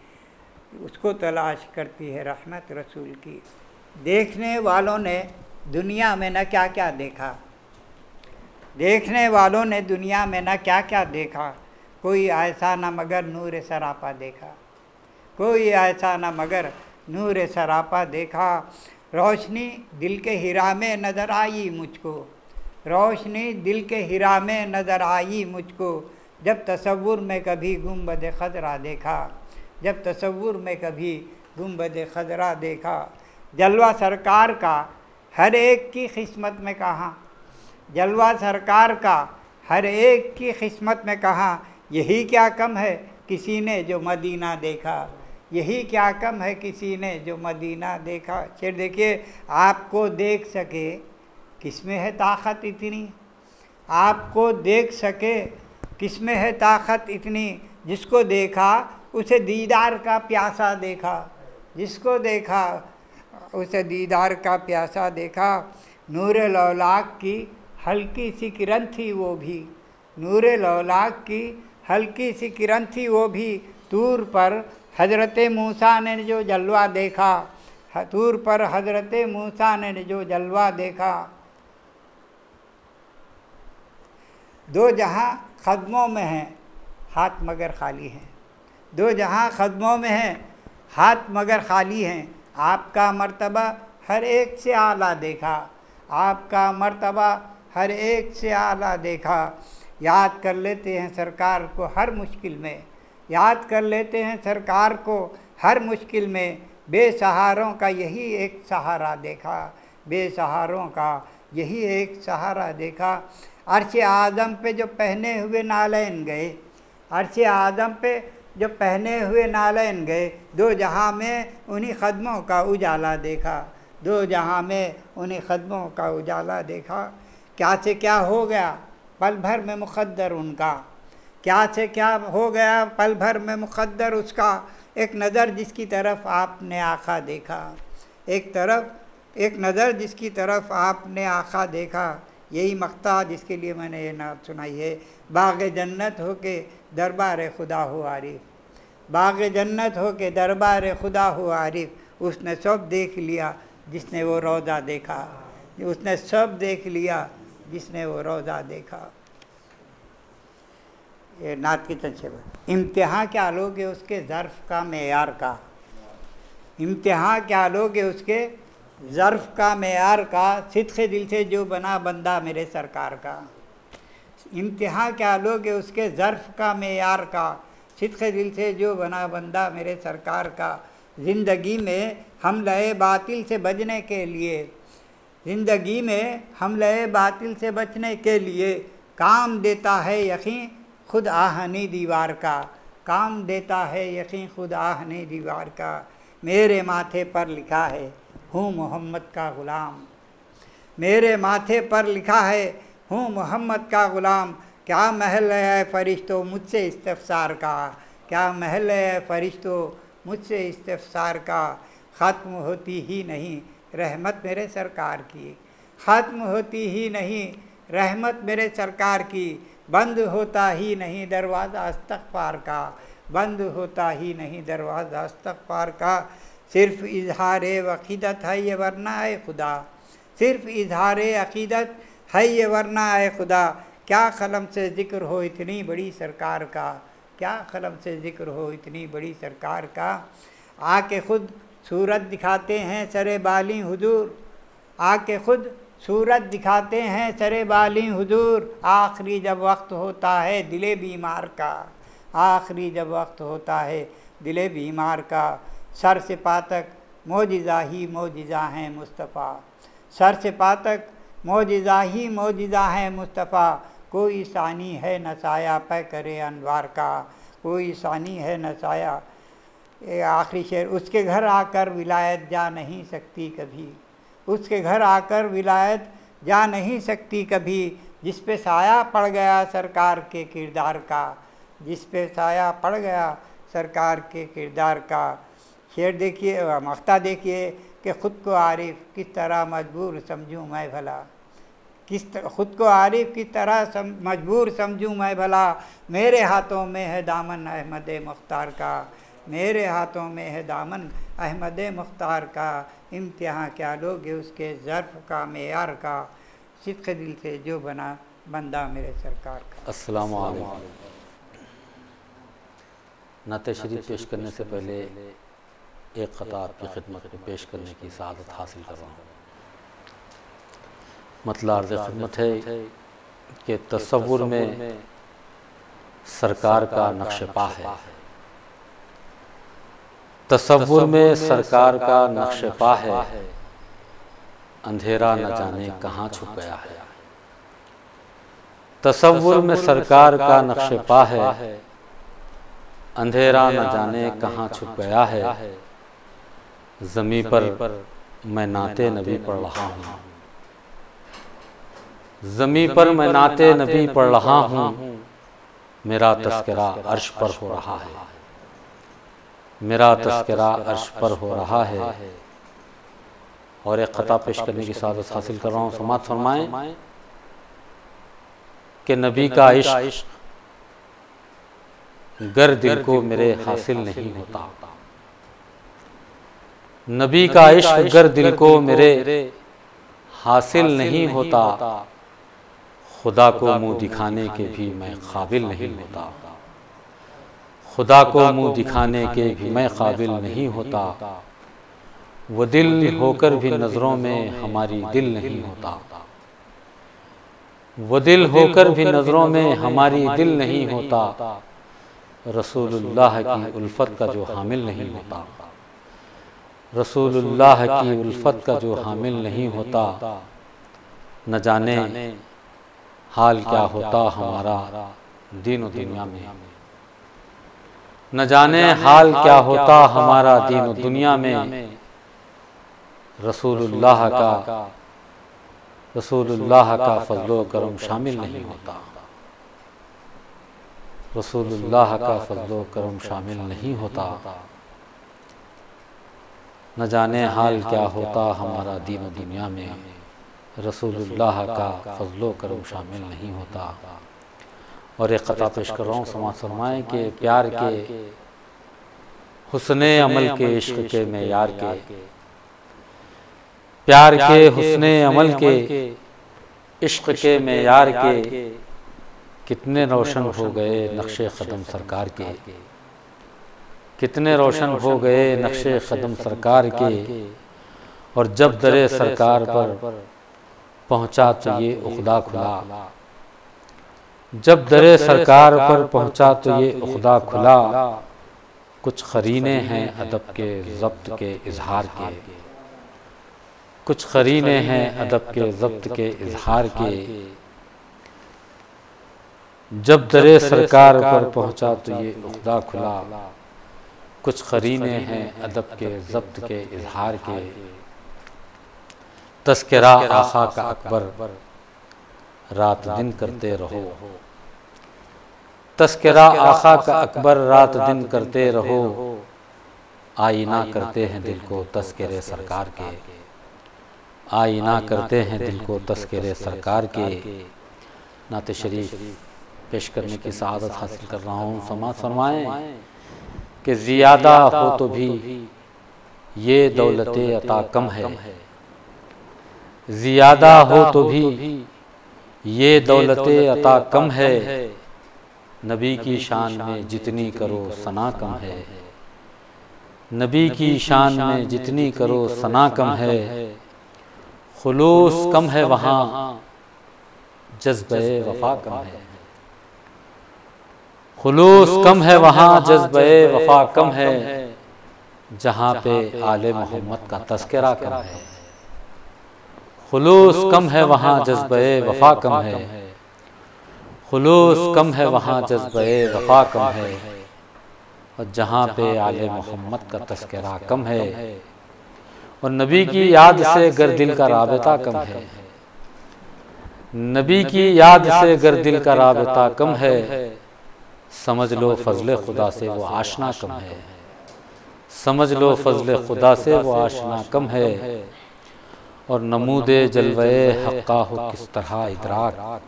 उसको तलाश करती है रहमत रसूल की। देखने वालों ने दुनिया में न क्या क्या देखा, देखने वालों ने दुनिया में न क्या क्या देखा, कोई ऐसा न मगर नूर सरापा देखा, कोई ऐसा न मगर नूर सरापा देखा। रोशनी दिल के हिरा में नज़र आई मुझको, रोशनी दिल के हिरा में नज़र आई मुझको, जब तसव्वुर में कभी गुंबद खजरा देखा, जब तसव्वुर में कभी गुंबद खजरा देखा। जलवा सरकार का हर एक की किस्मत में कहाँ, जलवा सरकार का हर एक की किस्मत में कहाँ, यही क्या कम है किसी ने जो मदीना देखा, यही क्या कम है किसी ने जो मदीना देखा। शेर देखिए, आपको देख सके किसमें है ताकत इतनी, आपको देख सके किसमें है ताकत इतनी, जिसको देखा उसे दीदार का प्यासा देखा, जिसको देखा उसे दीदार का प्यासा देखा। नूर लौलाक की हल्की सी किरण थी वो भी, नूर लौलाक की हल्की सी किरण थी वो भी, तूर पर हज़रत मूसा ने जो जलवा देखा, तूर पर हज़रत मूसा ने जो जलवा देखा। दो जहाँ ख़दमों में हैं हाथ मगर खाली हैं, दो जहाँ ख़दमों में हैं हाथ मगर खाली हैं, आपका मर्तबा हर एक से आला देखा, आपका मर्तबा हर एक से आला देखा। याद कर लेते हैं सरकार को हर मुश्किल में, याद कर लेते हैं सरकार को हर मुश्किल में, बेसहारों का यही एक सहारा देखा, बेसहारों का यही एक सहारा देखा। अर्श आज़म पे जो पहने हुए नालैन गए, अर्श आज़म पे जो पहने हुए नालैन गए, दो जहाँ में उन्हीं ख़दमों का उजाला देखा, दो जहाँ में उन्हीं ख़दमों का उजाला देखा। क्या से क्या हो गया पल भर में मुक़द्दर उनका, क्या से क्या हो गया पल भर में मुक़द्दर उसका, एक नज़र जिसकी तरफ आपने आँखा देखा, एक नज़र जिसकी तरफ आपने आँखा देखा। यही मक्ता जिसके लिए मैंने ये नात सुनाई है। बाग़ जन्नत हो के दरबार खुदा हो आरिफ, बाग़ जन्नत हो के दरबार खुदा हो आरिफ, उसने सब देख लिया जिसने वो रोज़ा देखा, उसने सब देख लिया जिसने वो रोज़ा देखा। ये नात की तंशब। इम्तिहान क्या लोगे उसके ज़र्फ़ का मेयार का, इम्तिहान क्या लोगे उसके ज़र्फ़ का मेयार का, सिद्क़े दिल से जो बना बंदा मेरे सरकार का। इम्तिहान क्या लोगे उसके ज़र्फ़ का मेयार का, सिद्क़े दिल से जो बना बंदा मेरे सरकार का। ज़िंदगी में हमले बातिल से बचने के लिए, ज़िंदगी में हमले बातिल से बचने के लिए, काम देता है यकीन खुद आहनी दीवार का, काम देता है यकीन खुद आहनी दीवार का। मेरे माथे पर लिखा है हूँ मोहम्मद का ग़ुलाम, मेरे माथे पर लिखा है हूँ मोहम्मद का ग़ुलाम। क्या महल है फ़रिश्तों मुझसे इस्तफ़सार का, क्या महल है फ़रिश्तों मुझसे इस्तफ़सार का। ख़त्म होती ही नहीं रहमत मेरे सरकार की, ख़त्म होती ही नहीं रहमत मेरे सरकार की। बंद होता ही नहीं दरवाज़ा इस्तग़फ़ार का, बंद होता ही नहीं दरवाज़ा इस्तग़फ़ार का। सिर्फ़ इज़हार अक़ीदत है ये वरना है खुदा, सिर्फ़ इज़हार अक़ीदत है ये वरना है खुदा। क्या क़लम से ज़िक्र हो इतनी बड़ी सरकार का, क्या क़लम से ज़िक्र हो इतनी बड़ी सरकार का। आके ख़ुद सूरत दिखाते हैं सरे बाली हुजूर, आके ख़ुद सूरत दिखाते हैं सरे बाली हुजूर। आखिरी जब वक्त होता है दिले बीमार का, आखिरी जब वक्त होता है दिले बीमार का। सर से पातक मोजिज़ा ही मोजिज़ा हैं मुस्तफ़ा, सर से पातक मोजिज़ा ही मोजिज़ा हैं मुस्तफ़ा। कोई सानी है न साया पे करे अनवार का, कोई सानी है न साया। ये आखिरी शेर, उसके घर आकर विलायत जा नहीं सकती कभी, उसके घर आकर विलायत जा नहीं सकती कभी, जिस पे साया पड़ गया सरकार के किरदार का, जिस पे साया पड़ गया सरकार के किरदार का। शेर देखिए, मख्ता देखिए कि ख़ुद को आरिफ किस तरह मजबूर समझूं मैं भला, ख़ुद को आरिफ की तरह मजबूर समझूं मैं भला। मेरे हाथों में है दामन अहमद मुख्तार का, मेरे हाथों में है दामन अहमद मुख्तार का। इम्तिहान क्या लोगे उसके ज़र्फ़ का मेयार का, सिद्क़ दिल से जो बना बंदा मेरे सरकार का। अस्सलामु अलैकुम। नाते शरीफ पेश करने से पहले एक ख़ता आपकी खिदमत में पेश करने की सआदत हासिल कर रहा हूँ। मतलब अर्ज़ खिदमत है कि तसव्वुर में सरकार का नक्श पा है, तसव्वुर में सरकार का नक्श पा है, अंधेरा न जाने कहाँ छुप गया है। तसव्वुर में सरकार का नक्श पा है, अंधेरा न जाने कहाँ छुप गया है। ज़मीं पर मैं नाते नबी पढ़ रहा हूँ, ज़मीं पर मैं नाते नबी पढ़ रहा हूँ। मेरा तस्करा अर्श पर हो रहा है, मेरा तस्करा अर्श पर हो रहा है। और एक ख़ता पेश करने की सआदत हासिल कर रहा हूँ। समाअत फरमाएं कि नबी का इश्क गर दिल को मेरे हासिल नहीं होता, नबी का इश्क गर दिल को मेरे हासिल नहीं होता। खुदा को मुंह दिखाने के भी मैं काबिल नहीं होता, खुदा को मुंह दिखाने के भी मैं काबिल नहीं होता। वो दिल होकर भी नज़रों में हमारी दिल नहीं होता, वो दिल होकर भी नज़रों में हमारी दिल नहीं होता। रसूलुल्लाह की उल्फत का जो हामिल नहीं होता, रसूलुल्लाह की उल्फत का जो हामिल नहीं होता। न जाने हाल क्या होता हमारा दीन और दुनिया में, न जाने हाल क्या होता हमारा दीन और दुनिया में। रसूलुल्लाह का फज़्लो करम शामिल नहीं होता, रसूलुल्लाह का फज़्लो करम शामिल नहीं होता। न जाने हाल क्या होता हमारा दीन और दुनिया में, रसूलुल्लाह का फज़्लो करम शामिल नहीं होता। और एक ख़ता पेश कर रहा हूँ। समाअत फरमाएं कि प्यार के हुस्ने अमल के इश्क के मेयार के, प्यार के हुस्ने अमल के इश्क के मेयार के, कितने रोशन हो गए नक्शे कदम सरकार के, कितने रोशन हो गए नक्शे कदम सरकार के। और जब दरे सरकार पर पहुंचा तो ये उख्दा खुला, जब दरे सरकार पर पहुंचा तो ये उख्दा खुला। कुछ करीने हैं अदब के ज़ब्त के इजहार के, कुछ करीने हैं अदब के ज़ब्त के इजहार के। जब दरे सरकार पर पहुंचा तो ये उख्दा खुला, कुछ करीने हैं अदब के ज़ब्त के इजहार के। तस्करा आका का अकबर रात दिन करते रहो, तस्करा आका का अकबर रात दिन करते रहो। आईना करते हैं दिल को तस्करे सरकार के, आईना करते हैं दिल को तस्करे सरकार के। नाते शरीफ पेश करने की सआदत हासिल कर रहा हूँ। समाअत फरमाएं कि ज़ियादा हो तो भी ये दौलते अता कम है, ज़ियादा हो तो भी ये दौलते अता कम है। नबी की शान में जितनी करो सना कम है, नबी की शान में जितनी करो सना कम है। खुलूस कम है वहाँ जज्बे वफा कम है, खुलूस कम है वहाँ जज्बे वफा कम है। जहाँ पे आले मोहम्मद का तस्करा कम है, खुलूस कम है वहाँ जज्बे वफा कम है। खुलूस कम है वहाँ जज्बे वफा कम है, और जहाँ पे आले मोहम्मद का तस्करा कम है, और नबी की याद से गर दिल का राबता कम है, नबी की याद से गर दिल का राबता कम है, समझ लो फजले खुदा से वो आशना कम है, समझ लो फजले खुदा से वो आशना कम है, और नमूदे जलवे हक्का हो किस तरह इदराक,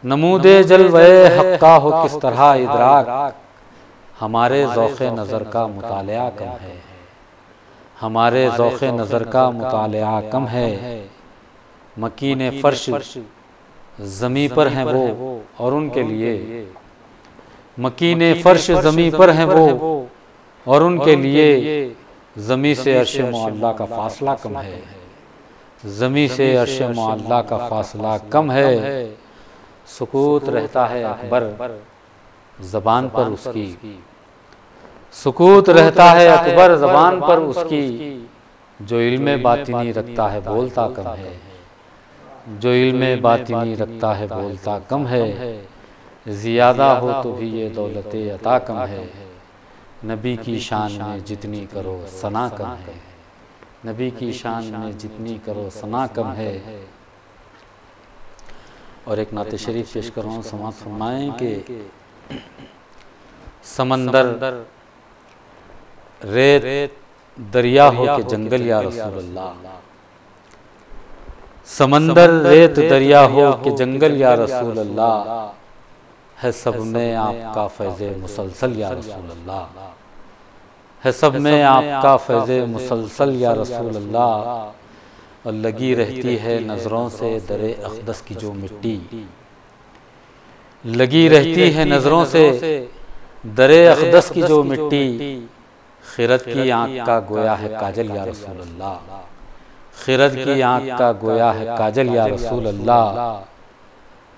नमूदे जलवे हक्का हो किस तरह इदराक, हमारे ज़ौक़े नज़र का मुतालिया कम है, हमारे ज़ौक़े नज़र का मुतालिया कम है, मकीने फ़र्श ज़मी पर हैं वो और उनके लिए, मकीने फ़र्श ज़मी पर हैं वो और उनके लिए, ज़मी से अर्श मुअल्ला का फ़ासला कम है, ज़मी से अर्श मुअल्ला का फ़ासला कम है, सुकूत रहता है अकबर ज़बान पर उसकी, सुकूत रहता है अकबर ज़बान पर उसकी, जो इल्म बातिनी रखता है बोलता कम है, जो इल्म बातिनी रखता है बोलता कम है, ज़ियादा हो तो भी ये दौलत अता कम है, नबी की शान में जितनी करो सना कम है, नबी की शान में जितनी करो सना कम है। और एक नाते शरीफ पेश कर रहा हूँ, समात फरमाएं कि समंदर रेत दरिया हो के जंगल या रसूल अल्लाह, समंदर रेत दरिया हो के जंगल या रसूल अल्लाह, है सब में आपका फैज़े मुसलसल या रसूल अल्लाह, है सब में आपका फैज़े मुसलसल या रसूल अल्लाह, और लगी रहती है नज़रों से दरे अक़दस की जो मिट्टी, लगी रहती है नज़रों से दरे अक़दस की जो मिट्टी, खिरत की आँख का गोया है काजल या रसूल अल्लाह, खिरत की आँख का गोया है काजल या रसूल अल्लाह,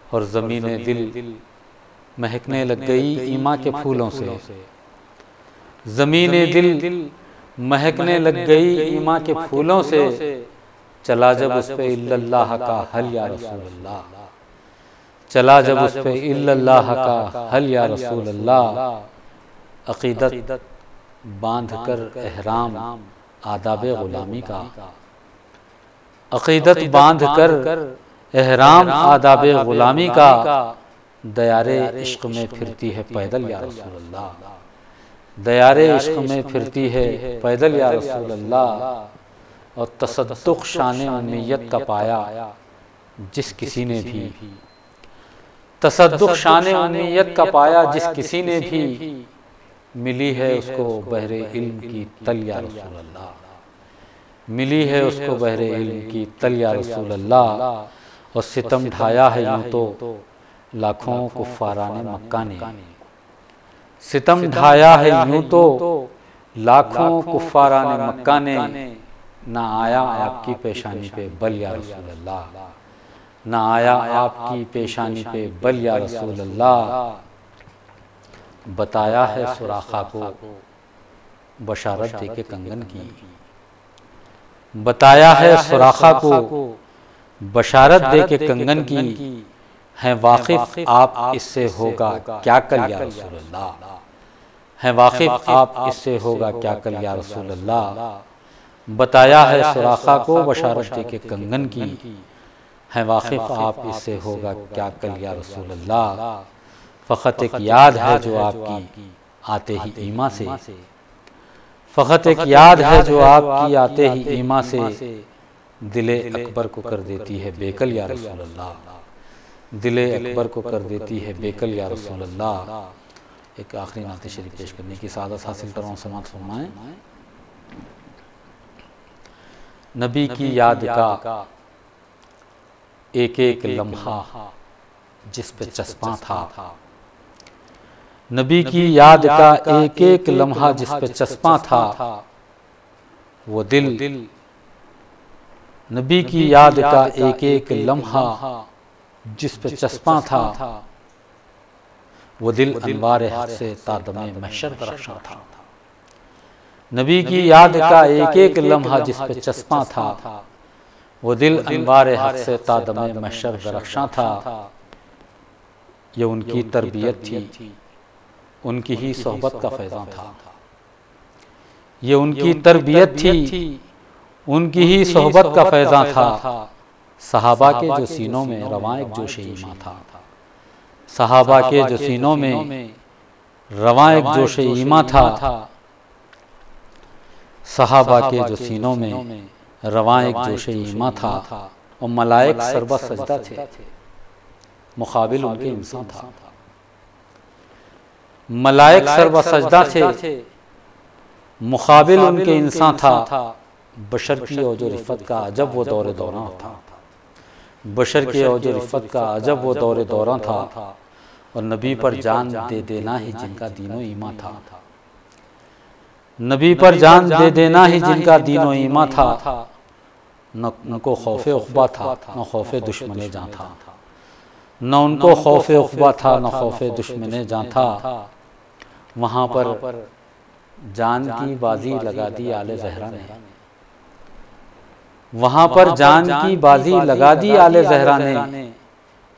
और ज़मीने दिल महकने लग गई ईमा के फूलों से, ज़मीने दिल महकने लग गई ईमा के फूलों से, चला जब उस पे इल्लल्लाह का हल या रसूल अल्लाह, चला जब उस पे इल्लल्लाह का हल या रसूल अल्लाह, अक़ीदत बांध कर एहराम आदाबे ग़ुलामी का, अक़ीदत बांध कर एहराम आदाबे ग़ुलामी का, दयारे इश्क़ में फिरती है पैदल या रसूल अल्लाह, दयारे इश्क़ में फिरती है पैदल या रसूल अल्लाह, और तसद्दुक़ शान उम्मियत का पाया जिस किसी ने भी, तसद्दुक़ शान उम्मियत का पाया जिस किसी ने भी, मिली है उसको बहरे इल्म की तल या रसूल अल्लाह, मिली है उसको बहरे इल्म की तल या रसूल अल्लाह, और सितम ढाया है यूँ तो लाखों कुफ़ाराने मक्का ने, सितम ढाया है यूँ तो लाखों कुफ़ाराने मक्का ने, ना आया आपकी पेशानी पे बल या रसूल अल्लाह, ना आया आपकी पेशानी पे बल या रसूल अल्लाह, बताया है सुराखा को बशारत दे के कंगन की, बताया है सुराखा को बशारत दे के कंगन की, है वाकिफ आप इससे होगा क्या कल या रसूल अल्लाह, है वाकिफ आप इससे होगा क्या कल या रसूल अल्लाह, बताया है सुराखा को बशारत दे के कंगन की, है वाकिफ आप इससे होगा क्या कल या रसूल अल्लाह, फ़क़त एक याद है जो आपकी आते ही ईमा से, फ़क़त एक याद है जो आपकी आते ही ईमा से, दिले अकबर को कर देती है बेकल या रसूल अल्लाह, दिले अकबर को कर देती है बेकल या रसूल अल्लाह। एक आखिरी नाते शरीफ पेश करने की सादत हासिल कर रहा हूँ, समात फरमाएं। नबी की याद का एक एक लम्हा जिस पे चस्पा था, नबी की याद का एक एक लम्हा जिस पे चस्पा था, वो दिल, नबी की याद का एक एक लम्हा जिस पे चस्पा था, वो दिल अनवार हक से तादमे महशर दरख्शां था। नबी की याद का एक एक लम्हा जिस पे चस्पा था, वो दिल अनवार हक से तादमे महशर दरख्शां था। ये उनकी तरबियत थी, उनकी ही सोहबत का फैज़ान था। ये उनकी तरबियत थी, उनकी ही सोहबत का फैज़ान था। सहाबा के जो सीनों में रवां एक जोश ईमान था, सहाबा के जो सीनों में रवां एक जोश ईमान था, सहाबा के जो सीनों में रवां एक जोश ईमान था। और मलाइक सरबा सजदा थे, मुकाबिल उनके इंसान था। मलाइक सरबा सजदा थे, मुकाबिल उनके इंसान था। बशर की औजो रिफत का अजब वो दौरे दौरान था, बशर की औजो रिफत का अजब वो दौरे दौरान था। और नबी पर जान दे देना ही जिनका दीनो ईमान था, नबी पर जान दे देना ही जिनका दीनो ईमान था। न उनको खौफ उक़बा था, न खौफ दुश्मन जान था, न उनको खौफ उक़बा था, न खौफ दुश्मन जान था। वहाँ पर जान की बाजी लगा दी आले ज़हरा ने, वहाँ पर जान की बाजी लगा दी आले ज़हरा ने,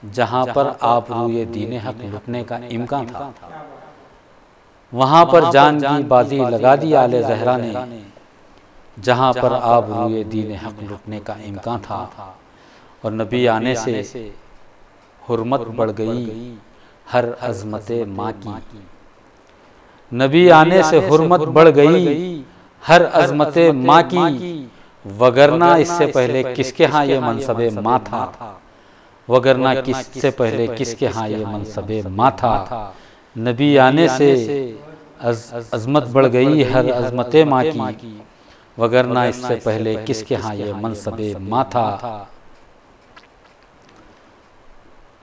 जहाँ पर आप रूए दीन हक लुटने का इम्कान था। वहाँ पर जान की बाजी लगा दी आले ज़हरा ने, जहाँ पर आप रूए दीन हक लुटने का इम्कान था। और नबी आने से हुर्मत बढ़ गई हर अज़मत माँ की, नबी आने से हुर्मत बढ़ गई हर अज़मत माँ की। वगरना इससे पहले किसके यहाँ ये मनसबे माँ था, वगरना किससे पहले किसके यहाँ ये मनसबे माँ था। नबी आने से अज़मत बढ़ गई हर अज़मत माँ की, वगरना इससे पहले किसके यहाँ ये मनसबे माँ था,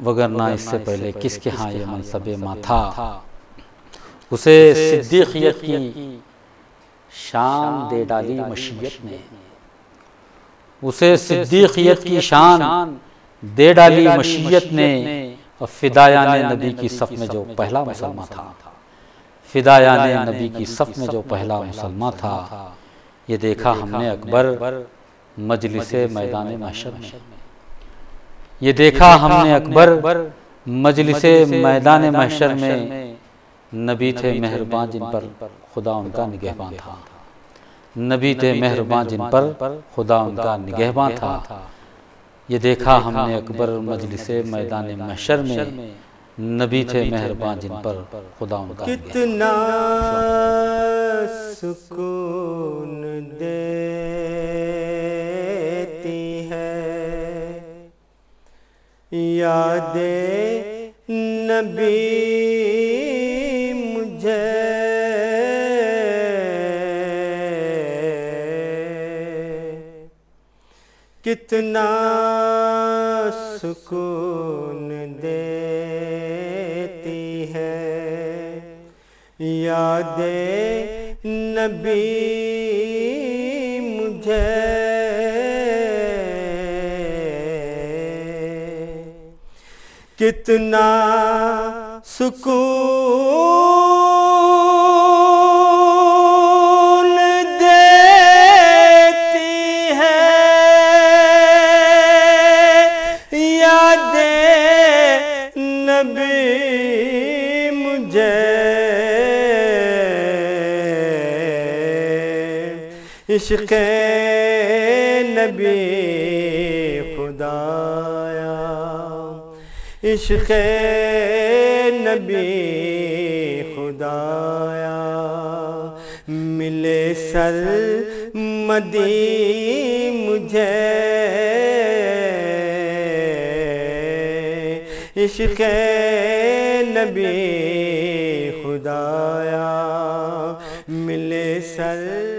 वगरना इससे पहले किसके यहाँ ये मनसबे माँ था। उसे सिद्दीक़ियत की शान दे डाली मशीयत ने, उसे सिद्दीक़ियत की शान दे डाली मशीयत ने। और फ़िदायान नबी की सफ़ में जो पहला मुसलमान था, फ़िदायान नबी की सफ़ में जो पहला मुसलमान था, ये देखा हमने अकबर मजलिसे मैदान महशर में, ये देखा हमने अकबर मजलिसे मैदान महशर में। नबी थे मेहरबान जिन पर खुदा उनका निगहबान था, नबी थे मेहरबान जिन पर खुदा उनका निगहबान था। ये देखा हमने अकबर मजलिसे मैदान महशर में, नबी थे मेहरबान जिन पर खुदा उनका। कितना सुकून देती है यादें नबी मुझे, कितना सुकून देती है यादें नबी मुझे। कितना सुकून देती है यादें नबी मुझे। इश्क़ नबी खुदाया, इश्क़ नबी खुदाया, मिले सर मदी मुझे। इश्क़ नबी खुदाया, मिले सर